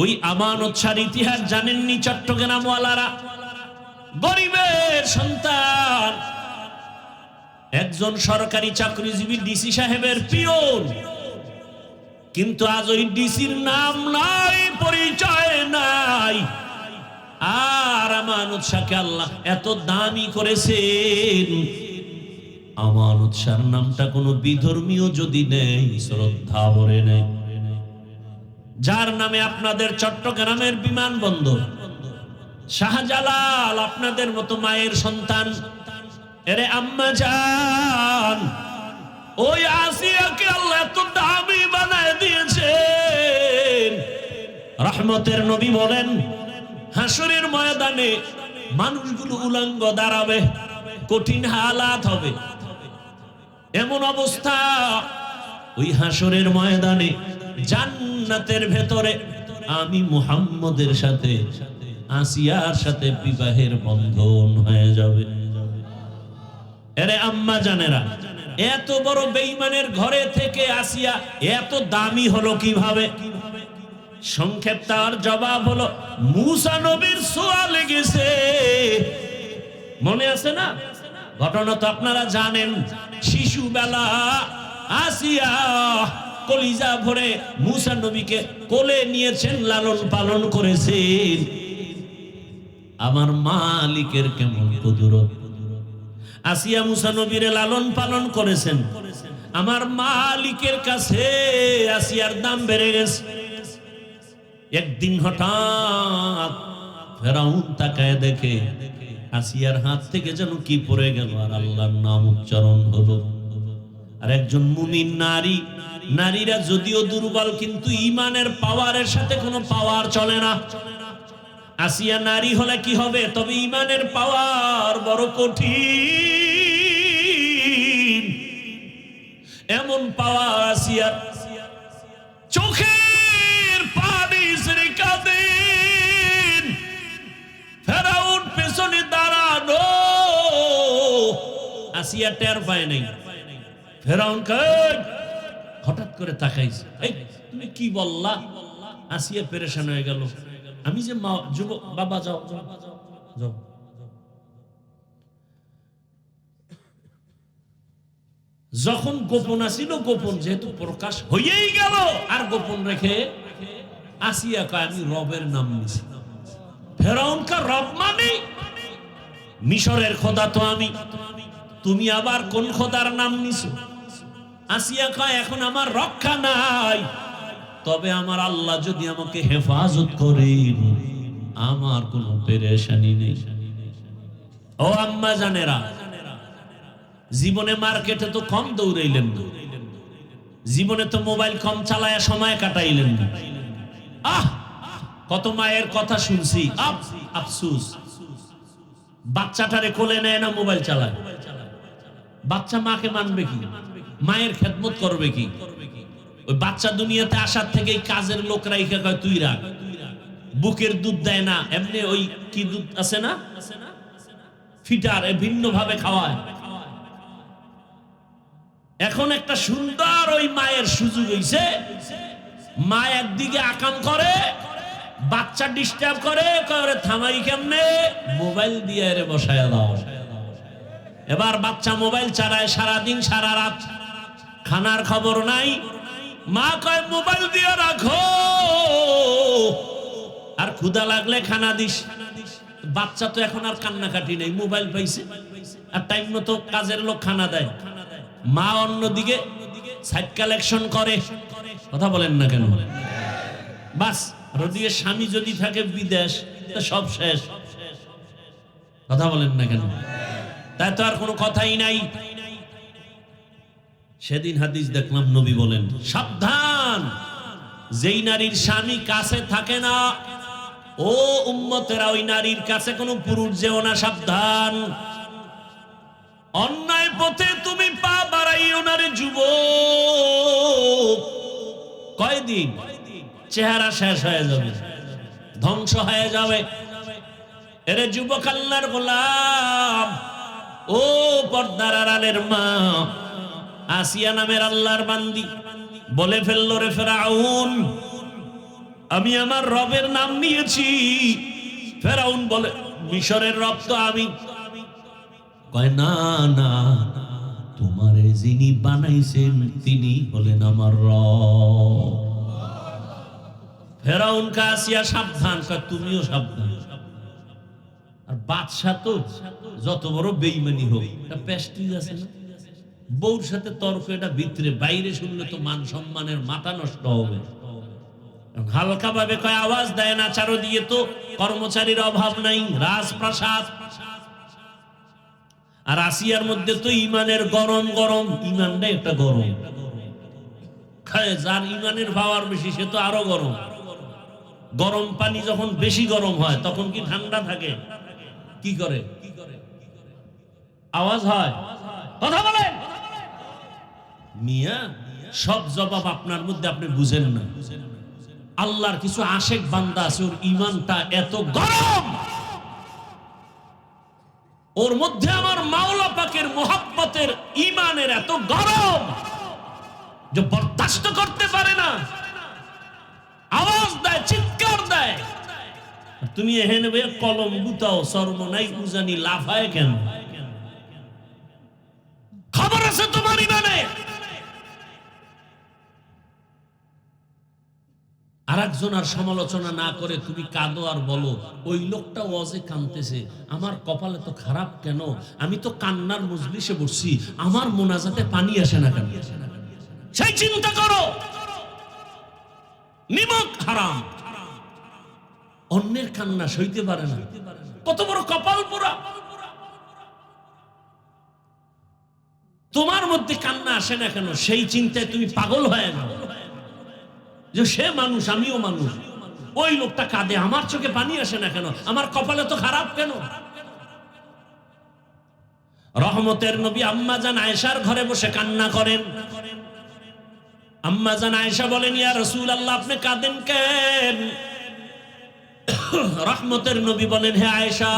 ওই আমানত সার ইতিহাস জানেননি চট্টগ্রাম ওয়ালারা? গরিবের সন্তান, একজন সরকারি চাকরিজীবী ডিসি সাহেবের পিয়ন, কিন্তু আজ ওই ডিসির নাম নাই, পরিচয় নাই। আর আমানত শাহকে আল্লাহ এত দামি করেছেন, আমানত শাহর নামটা কোনো বিধর্মীয় যদি নেই, শ্রদ্ধা ভরে নেই। যার নামে আপনাদের চট্টগ্রামের বিমানবন্দর, শাহজালাল আপনাদের মতো মায়ের সন্তান। এরে আম্মা জান, ওই আসিয়াকে আল্লাহ এত দামি বানায় দিয়েছেন। রহমতের নবী বলেন, হাসরের ময়দানে মানুষগুলো উলঙ্গ দাঁড়াবে, কঠিন হালাত হবে। এমন অবস্থা, ওই হাসরের ময়দানে জান্নাতের ভেতরে আমি মুহাম্মদের সাথে আসিয়ার সাথে বিবাহের বন্ধন হয়ে যাবে। এরে আম্মা জানেরা, এত বড় বেঈমানের ঘরে থেকে আসিয়া এত দামি হলো কিভাবে? সংক্ষেপ তার জবাব হলো, মুসা নবীর ছোঁয়া লেগেছে। মনে আছে না ঘটনা? তো আপনারা জানেন, শিশুবেলা আসিয়া কলিজা ভরে মুসা নবীকে কোলে নিয়েছেন, লালন পালন করেছেন। আমার মালিকের কেমন কুদরত! আসিয়া মুসা নবীরে লালন পালন করেছেন। আমার মালিকের কাছে আসিয়ার দাম বেড়ে গেছে। একদিন হঠাৎ ফেরাউন তাকায় দেখে আসিয়ার হাত থেকে যেন কি পড়ে গেল, আর আল্লাহর নাম উচ্চারণ হলো। আর একজন মুমিন নারী, নারীরা যদিও দুর্বল, কিন্তু ঈমানের পাওয়ারের সাথে কোনো পাওয়ার চলে না। আসিয়া নারী হলে কি হবে, তবে ঈমানের পাওয়ার বড় কঠিন। এমন পাওয়ার আসিয়ার, চোখের পানি ছেড়ে কাঁদে। আসিয়া টের পায় নাই। ফেরাউন হঠাৎ করে তাকাইছে, এই তুমি কি বললা? আসিয়া পেরেশান হয়ে গেল। আমি যে যুবক, বাবা যাও যাও যাও। যখন গোপন আসিল, গোপন যেহেতু প্রকাশ হয়েই গেল, আর গোপন রেখে আসিয়া কয় আমি রবের নাম নিছি। ফেরাউন কা রব মানে মিশরের খোদা তো আমি, তুমি আবার কোন খোদার নাম নিছো? আসিয়া কয় এখন আমার রক্ষা নাই, তবে আমার আল্লাহ যদি আমাকে হেফাজত করেন আমার কোনো পেরেশানি নেই। ও আম্মা জানেরা, জীবনে মার্কেটে তো কম দৌড়াইলেন না, জীবনে তো মোবাইল কম চালায়া সময় কাটাইলেন না। কত মায়ের কথা শুনছি, আফসুস, বাচ্চাটারে কোলে নেয় না, মোবাইল চালায়। বাচ্চা মাকে মানবে কি? মায়ের খেদমত করবে কি? ওই বাচ্চা দুনিয়াতে আসার থেকে কাজের লোক রাইখা কয় তুই রাখ। বুকের দুধ দেয় না, এমনি ওই কি দুধ আছে না, ফিটার, ভিন্ন ভাবে খাওয়ায়। এখন একটা সুন্দর ওই মায়ের সুযোগ হইছে, মা একদিকে আকাম করে, বাচ্চা ডিস্টার্ব করে, থামাই কেমনে? মোবাইল দিয়ে রে বসায় দাও। এবার বাচ্চা মোবাইল চালায় সারাদিন সারা রাত, খানার খবর নাই। মা কয় মোবাইল দিয়ে রাখো, আর ক্ষুধা লাগলে খানা দিস। বাচ্চা তো এখন আর কান্নাকাটি নেই, মোবাইল পাইছে, আর টাইম মতো কাজের লোক খানা দেয়। মা অন্যদিকে সাইড কালেকশন করে। কথা বলেন না কেন? বাস, ওদিকে স্বামী যদি থাকে বিদেশ, তো সব শেষ। কথা বলেন না কেন? তাই তো আর কোনো কথাই নাই। সেদিন হাদিস দেখলাম, নবী বলেন সাবধান, যেই নারীর স্বামী কাছে থাকে না, ও উম্মতেরা, ওই নারীর কাছে কোনো পুরুষ যেও না, সাবধান। অন্যায় পথে তুমি পা বাড়াইও না রে যুবক। কয়দিন চেহারা শেষ হয়ে যাবে, ধ্বংস হয়ে যাবে। এরে যুবক, আল্লাহর গোলাম, ও পর্দার আড়ালের মা, আসিয়া নামের আল্লাহর বান্দি বলে ফেললো, রে ফেরাউন, আমি আমার রবের নাম নিয়েছি। ফেরাউন বলে, মিশরের রব তো আমি। কয় না না, তোমারে যিনি বানাইছেন তিনি হলেন আমার রব। ফেরাউন কা আসিয়া সাবধান, কয় তুমিও সাবধান। আর বাদশা তো যত বড় বেঈমানি হোক, এটা প্রেস্টিজ আছে না, বউর সাথে তর্ক, এটা ভিতরে, বাইরে শুনলে তো মান সম্মানের মাথা নষ্ট হবে। হালকা ভাবে কয়, আওয়াজ দেয় না, চারো দিয়ে তো কর্মচারীর অভাব নাই, রাজপ্রাসাদ। আর আসিয়ার মধ্যে তো ইমানের গরম গরম, ইমানটা একটা গরম খায়, যার ইমানের পাওয়ার বেশি সে তো আরো গরম। গরম পানি যখন বেশি গরম হয় তখন কি ঠান্ডা থাকে? কি করে? আওয়াজ হয়। কথা বলেন মিয়া, সব জবাব আপনার মধ্যে আপনি বুঝেন না। আল্লাহর কিছু আশেক বান্দা আছে, ওর ইমানটা এত গরম, ওর মধ্যে আমার মাওলা পাকের মুহাব্বতের ইমানের এত গরম যে বরদাস্ত করতে পারে না, আওয়াজ দেয়, চিৎকার দেয়। তুমি এহেন কলম গুতাও, সর্বনাই উজানি লাফায় কেন? খবর আছে তোমার ইমানে? আর একজন আর সমালোচনা না করে তুমি কাঁদো আর বলো, ওই লোকটা ওয়াজে কাঁদতেছে, আমার কপালে তো খারাপ কেন? আমি তো কান্নার মজলিসে বসছি, আমার মোনাজাতে পানি আসে না কেন? সেই চিন্তা করো। নিমক হারাম, অন্যের কান্না সইতে পারে না, কত বড় কপাল পোড়া। তোমার মধ্যে কান্না আসে না কেন? সেই চিন্তায় তুমি পাগল হয়ে যাও যে সে মানুষ, আমিও মানুষ, ওই লোকটা কাঁদে, আমার চোখে পানি আসে না কেন? আমার কপালে তো খারাপ কেন? রহমতের নবী আম্মা জান আয়েশার ঘরে বসে কান্না করেন। আম্মা জান আয়েশা বলেন, ইয়া রাসূলুল্লাহ, আপনি কাঁদেন কেন? রহমতের নবী বলেন, হে আয়েশা,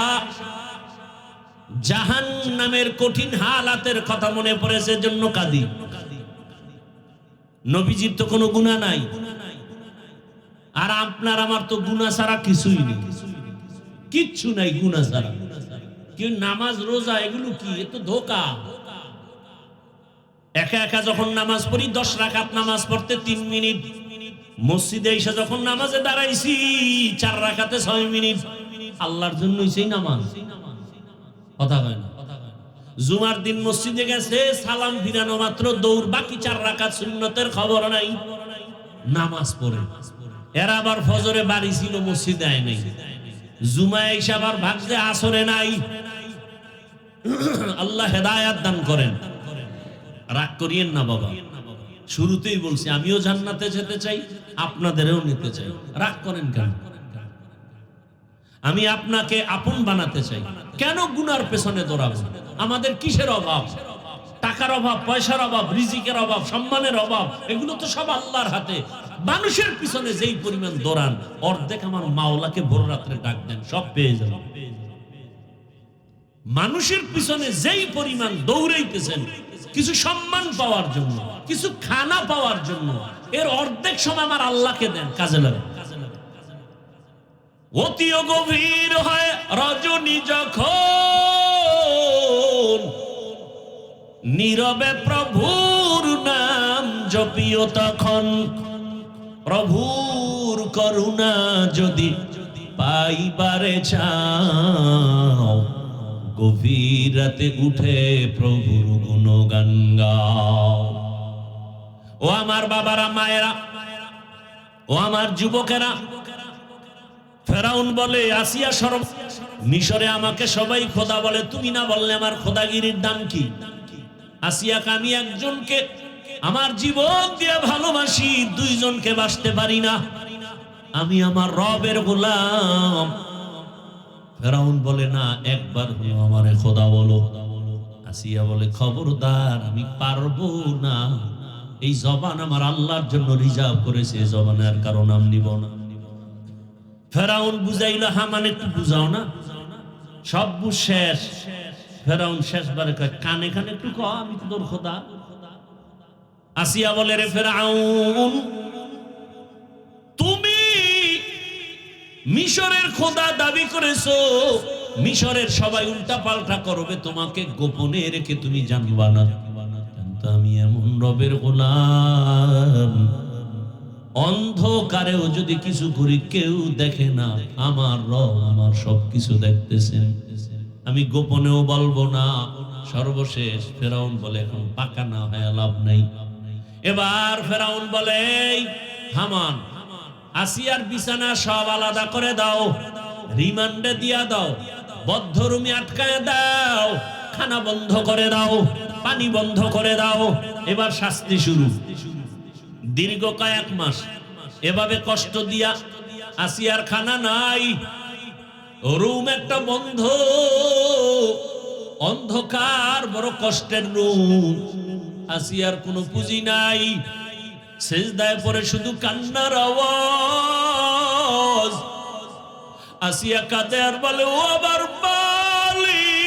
জাহান্নামের কঠিন হালাতের কথা মনে পড়েছে, জন্য কাঁদি। নবীজির তো কোনো গুনাহ নাই, আর আপনার আমার তো গুনাহ ছাড়া কিছুই নেই, কিচ্ছু নাই গুনাহ ছাড়া। কি নামাজ রোজা এগুলো কি? এ তো ধোঁকা। একা একা যখন নামাজ পড়ি 10 রাকাত নামাজ পড়তে 3 মিনিট, মসজিদে এসে যখন নামাজে দাঁড়াইছি 4 রাকাতে 6 মিনিট, আল্লাহর জন্যই সেই নামাজ। কথা কয় না। জুমার দিন মসজিদে গেছে, সালাম ফিরানো মাত্র দৌড়, বাকি 4 রাকাত সুন্নতের খবর নাই, নামাজ পড়ে। এরা আবার ফজরে বাড়ি ছিল, মসজিদে আয় নাই, জুমায় এসে আবার ভাগছে আসরে নাই। আল্লাহ হেদায়াত দান করেন। রাগ করিয়েন না বাবা, শুরুতেই বলছি আমিও জান্নাতে যেতে চাই, আপনাদেরও নিতে চাই। রাগ করেন কেন? আমি আপনাকে আপন বানাতে চাই। কেন গুনার পেছনে দৌড়াবো? আমাদের কিসের অভাব? টাকার অভাব, পয়সার অভাব, রিজিকের অভাব, সম্মানের অভাব, এগুলো তো সব আল্লাহর হাতে। মানুষের পিছনে যেই পরিমাণ দৌড়ান, অর্ধেক আমার মাওলাকে ভোর রাত্রে ডাক দেন, সব পেয়ে যাবেন। মানুষের পিছনে যেই পরিমাণ দৌড়াইতেছেন কিছু সম্মান পাওয়ার জন্য, কিছু খানা পাওয়ার জন্য, এর অর্ধেক সময় আমার আল্লাহকে দেন, কাজে লাগে। অতিও গভীর হয় রজনী যখন, নীরবে প্রভুর নাম জপিও তখন। প্রভুর করুণা যদি পাইবারে চাও, গভীর রাতে উঠে প্রভুর গুণগান গাও। ও আমার বাবারা, মায়েরা, ও আমার যুবকেরা, ফেরাউন বলে আসিয়া শরম, মিশরে আমাকে সবাই খোদা বলে, তুমি না বললে আমার খোদাগিরির দাম কি? আসিয়াকে আমি একজনকে আমার জীবন দিয়ে ভালোবাসি, 2 জনকে বাসতে পারি না, আমি আমার রবের গোলাম। ফেরাউন বলে না, একবার হলো আমারে খোদা বলো। আসিয়া বলে খবরদার, আমি পারবো না, এই জবান আমার আল্লাহর জন্য রিজার্ভ করেছে, জবানের কারণ আমি নিব না। ফেরাউন বুঝাইল, হামান একটু বুঝাও না, সব বুঝ শেষ। ফেরাউন শেষবারে কয়, কানে কানে একটু কহ, আমি তো তোর খোদা। আসিয়া বলে, রে ফেরাউন, তুমি মিশরের খোদা দাবি করেছো, মিশরের সবাই উল্টা পাল্টা করবে, তোমাকে গোপনে রেখে তুমি জানবা না, কিন্তু আমি এমন রবের গোলাম, অন্ধকারেও যদি কিছু করি কেউ দেখে না, আমার রব আমার সবকিছু দেখতেছেন, আমি গোপনেও বলবো না। সর্বশেষ ফেরাউন বলে, এখন পাকা না হয় লাভ নাই। এবার ফেরাউন বলে, হামান, আসিয়ার বিছানা সব আলাদা করে দাও, রিমান্ডে দিয়া দাও, বদ্ধ রুমে আটকায় দাও, খানা বন্ধ করে দাও, পানি বন্ধ করে দাও। এবার শাস্তি শুরু। দীর্ঘ কয়েক মাস এভাবে কষ্ট দিয়া আসিয়ার খানা নাই, রুম একটা বন্ধ, অন্ধকার, বড় কষ্টের রুম। আসিয়ার কোনো পুঁজি নাই, সেজদায় পড়ে শুধু কান্নার আওয়াজ। আসিয়া কাঁদে আর বলে, ও আবার মালিক,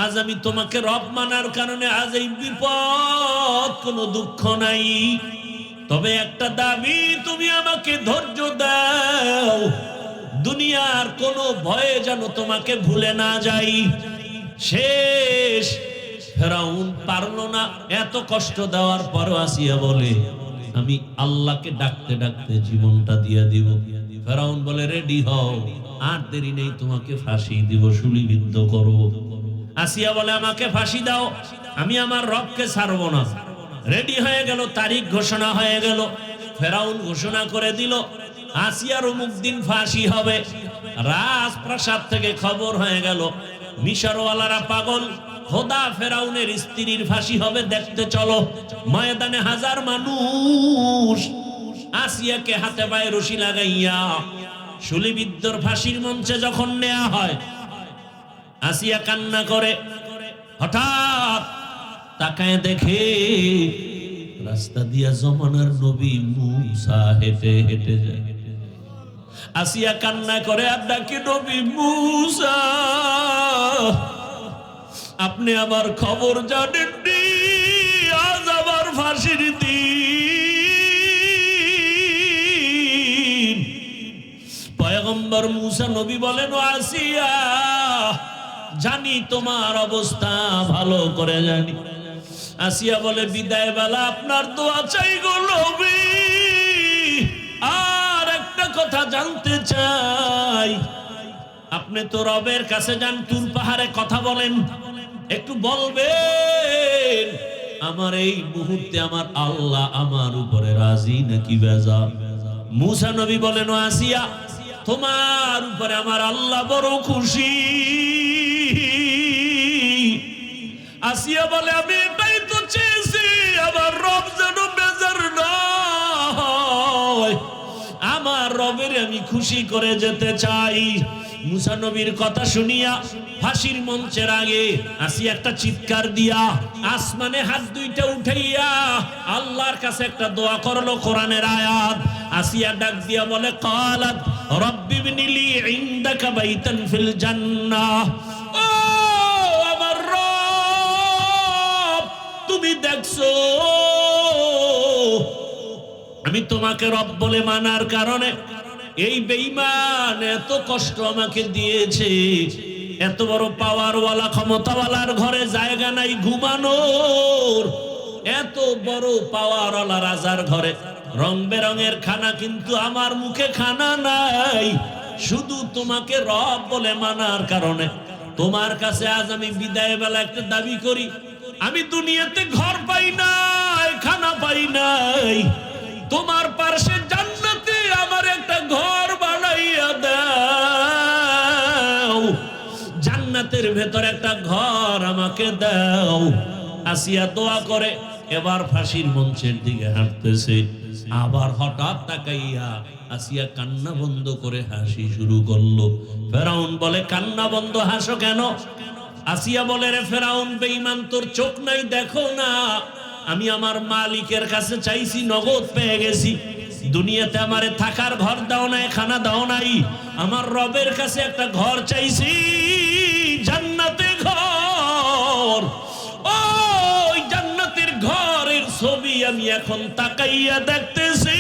আজ আমি তোমাকে রব মানার কারণে আজ এই বিপদ, কোনো দুঃখ নাই, তবে একটা দাবি, তুমি আমাকে ধৈর্য দাও, দুনিয়ার কোনো ভয়ে যেন তোমাকে ভুলে না যাই। শেষ। ফেরাউন পারলো না, এত কষ্ট দেওয়ার পরও আসিয়া বলে, আমি আল্লাহকে ডাকতে ডাকতে জীবনটা দিয়ে দিব। ফেরাউন বলে, রেডি হও, আর দেরি নেই, তোমাকে ফাঁসি দিব, শুলিবিদ্ধ করব। আসিয়া বলে, আমাকে ফাঁসি দাও, আমি আমার রবকে ছাড়বো না। রেডি হয়ে গেল, তারিখ ঘোষণা হয়ে গেল। ফেরাউন ঘোষণা করে দিল, আসিয়ার অমুক দিন ফাঁসি হবে। রাজপ্রাসাদ থেকে খবর হয়ে গেল, মিশরওয়ালারা পাগল, খোদা ফেরাউনের স্ত্রীর ফাঁসি হবে, দেখতে চলো। ময়দানে হাজার মানুষ আসিয়াকে হাতে পায়ে রশি লাগাইয়া শুলিবিদ্ধর ফাঁসির মঞ্চে যখন নেওয়া হয়, আসিয়া কান্না করে। হঠাৎ তাকায় দেখে রাস্তা দিয়া জমানার নবী মুসা হেঁটে হেঁটে যায়। আসিয়া কান্না করে আর ডাকে, নবী মূসা, আপনি আমার খবর জানেননি, আজ আমার ফাঁসির দিন। পয়গম্বর মূসা নবী বলেন, ও আসিয়া, জানি তোমার অবস্থা ভালো করে জানি। আসিয়া বলে, বিদায় বেলা আপনার দোয়া চাই গো নবী, আর একটা কথা জানতে চাই, আপনি তো রবের কাছে যান, তুর পাহাড়ে কথা বলেন, একটু বলবেন আমার এই মুহূর্তে আমার আল্লাহ আমার উপরে রাজি নাকি বেজার? মূসা নবী বলেন, ও আসিয়া, তোমার উপরে আমার আল্লাহ বড় খুশি। আসিয়া বলে, আমি এটাই তো চেয়েছি, আমার রব যেন বেজার নয়, আমার রবের আমি খুশি করে যেতে চাই। মূসা নবীর কথা শুনিয়া ফাঁসির মঞ্চের আগে আসিয়া একটা চিৎকার দিয়া আসমানে হাত দুইটা উঠাইয়া আল্লাহর কাছে একটা দোয়া করলো, কোরআনের আয়াত। আসিয়া ডাক দিয়া বলে, কালাত রব্বি ইবনিলি ইনদাকা বাইতান ফিল জান্নাহ, ও আমার রব, তুমি দেখছো আমি তোমাকে রব বলে মানার কারণে এই বেঈমান এত কষ্ট আমাকে দিয়েছে, এত বড় পাওয়ারওয়ালা ক্ষমতাওয়ালার ঘরে জায়গা নাই ঘুমানোর, এত বড় পাওয়ারওয়ালা রাজার ঘরে রং বেরঙের খানা, কিন্তু আমার মুখে খানা নাই, শুধু তোমাকে রব বলে মানার কারণে। তোমার কাছে আজ আমি বিদায় বেলা একটা দাবি করি, আমি দুনিয়াতে ঘর পাই নাই, খানা পাই নাই, তোমার পাশে জান্নাতে আমার একটা ঘর বানাইয়া দাও, জান্নাতের ভেতর একটা ঘর আমাকে দাও। আসিয়া দোয়া করে এবার ফাঁসির মঞ্চের দিকে হাঁটতেছে, আবার হঠাৎ তাকাইয়া আসিয়া কান্না বন্ধ করে হাসি শুরু করলো। ফেরাউন বলে, কান্না বন্ধ, হাসো কেন? আসিয়া বলে, রে ফেরাউন বেঈমান, তোর চোখ নাই, দেখো না আমি আমার মালিকের কাছে চাইছি, নগদ পেয়ে গেছি, দুনিয়াতে আমারে থাকার ঘর দাও নাই, খানা দাও নাই, আমার রবের কাছে একটা ঘর চাইছি, জান্নাতে ঘর, ওই জান্নাতের ঘরের ছবি আমি এখন তাকাইয়া দেখতেছি,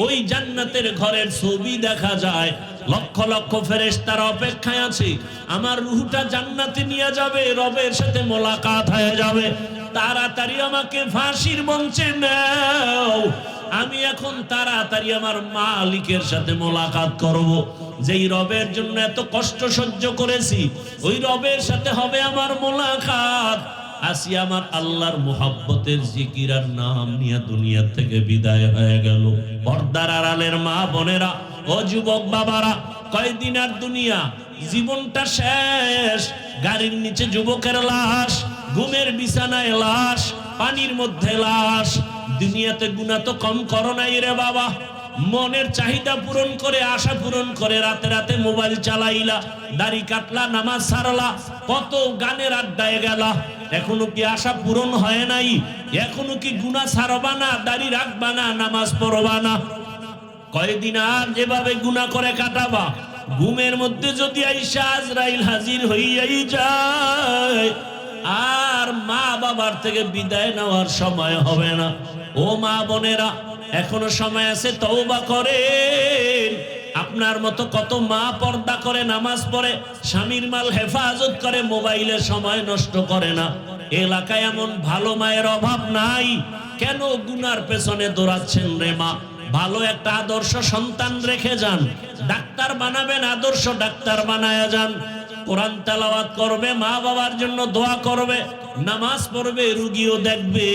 ওই জান্নাতের ঘরের ছবি দেখা যায়, লক্ষ লক্ষ ফেরেশতারা অপেক্ষায় আছে, আমার রূহটা জান্নাতে নিয়ে যাবে, রবের সাথে মোলাকাত হয়ে যাবে, তাড়াতাড়ি আমাকে ফাঁসির মঞ্চে নাও, আমি এখন তাড়াতাড়ি আমার মালিকের সাথে মোলাকাত করব, যেই রবের জন্য এত কষ্ট সহ্য করেছি, ওই রবের সাথে হবে আমার মোলাকাত। আসিয়া আমার আল্লাহর মুহাব্বতের জিকির আর নাম নিয়ে দুনিয়া থেকে বিদায় হয়ে গেল। পর্দার আড়ালের মা বোনেরা ও যুবক বাবারা, কয়দিন আর দুনিয়া, জীবনটা শেষ, গাড়ির নিচে যুবকের লাশ, ঘুমের বিছানায় লাশ, পানির মধ্যে লাশ, দুনিয়াতে গুনাহ তো কম করো নাই রে বাবা, মনের চাহিদা পূরণ করে, আশা পূরণ করে রাতে রাতে মোবাইল চালাইলা, দাড়ি কাটলা, নামাজ ছাড়লা, কত গানের আড্ডায় গেলা, এখনো কি আশা পূরণ হয় নাই? এখনো কি গুনাহ ছাড়বা না, দাড়ি রাখবা না, নামাজ পড়বা না? কয়দিন আর যেভাবে গুনাহ করে কাটাবা, ঘুমের মধ্যে যদি আইসা আজরাইল হাজির হইয়াই যায়, আর মা বাবার থেকে বিদায় নেওয়ার সময় হবে না। ও মা বোনেরা, এখনো সময় আছে, তওবা করেন। আপনার মতো কত মা পর্দা করে, নামাজ পড়ে, স্বামীর মাল হেফাজত করে, মোবাইলে সময় নষ্ট করে না। এলাকায় এমন ভালো মায়ের অভাব নাই, কেন গুনার পেছনে দৌড়াচ্ছেন রে মা? ভালো একটা আদর্শ সন্তান রেখে যান, ডাক্তার বানাবেন, আদর্শ ডাক্তার বানায়া যান, কোরআন তেলাওয়াত করবে, মা বাবার জন্য দোয়া করবে, নামাজ পড়বে, রুগীও দেখবে,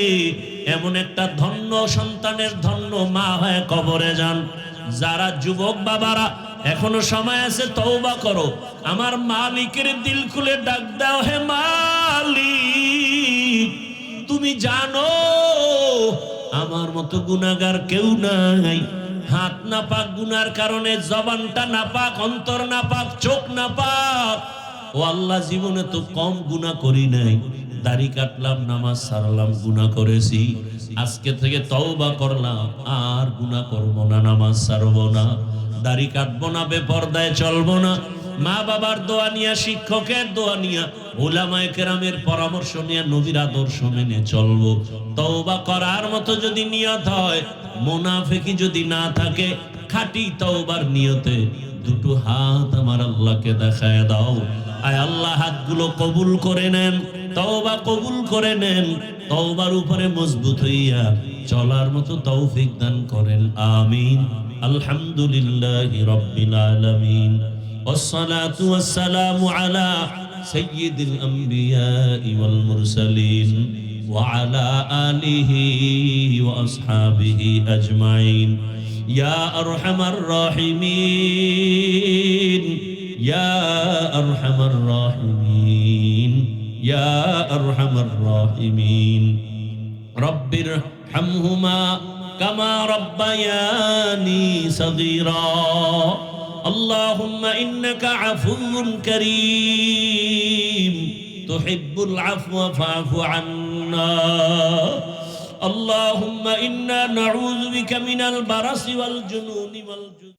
এমন একটা ধন্য সন্তানের ধন্য মা হয়ে কবরে যান। যারা যুবক বাবারা এখনো সময় আছে, তওবা করো, আমার মালিকের দিল খুলে ডাক দাও, হে মালিক, তুমি জানো আমার মতো গুনাহগার কেউ নাই, হাত নাপাক, গুনার কারণে জবানটা নাপাক, অন্তর নাপাক, চোখ নাপাক, ও আল্লাহ, জীবনে তো কম গুনাহ করি নাই, দাড়ি কাটলাম, নামাজ ছাড়লাম, গুনাহ করেছি, আজকে থেকে তওবা করলাম, আর গুনাহ করব না, নামাজ ছাড়বো না, দাড়ি কাটবো না, বেপরদায় চলবো না, মা বাবার দোয়া নিয়া, শিক্ষকের দোয়া নিয়া, উলামায়ে কেরামের পরামর্শ নিয়ে, নবীর আদর্শ মেনে চলবো। তওবা করার মতো যদি নিয়ত হয়, মুনাফিকি যদি না থাকে, খাঁটি তওবার নিয়তে দুটো হাত আমার আল্লাহকে দেখায় দাও। আয় আল্লাহ, হাতগুলো কবুল করে নেন, তওবা কবুল করে নেন, তওবার উপরে মজবুত হইয়া চলার মতো তৌফিক দান করেন, আমিন। আলহামদুলিল্লাহি রাব্বিল আলামিন, والصلاة والسلام على سيد الأنبياء والمرسلين وعلى آله وأصحابه أجمعين يا أرحم الراحمين يا أرحم الراحمين يا أرحم الراحمين رب ارحمهما كما ربياني صغيرا اللهم إنك عفو كريم تحب العفو فاعف عنا اللهم إنا نعوذ بك من البرص والجنون والجذام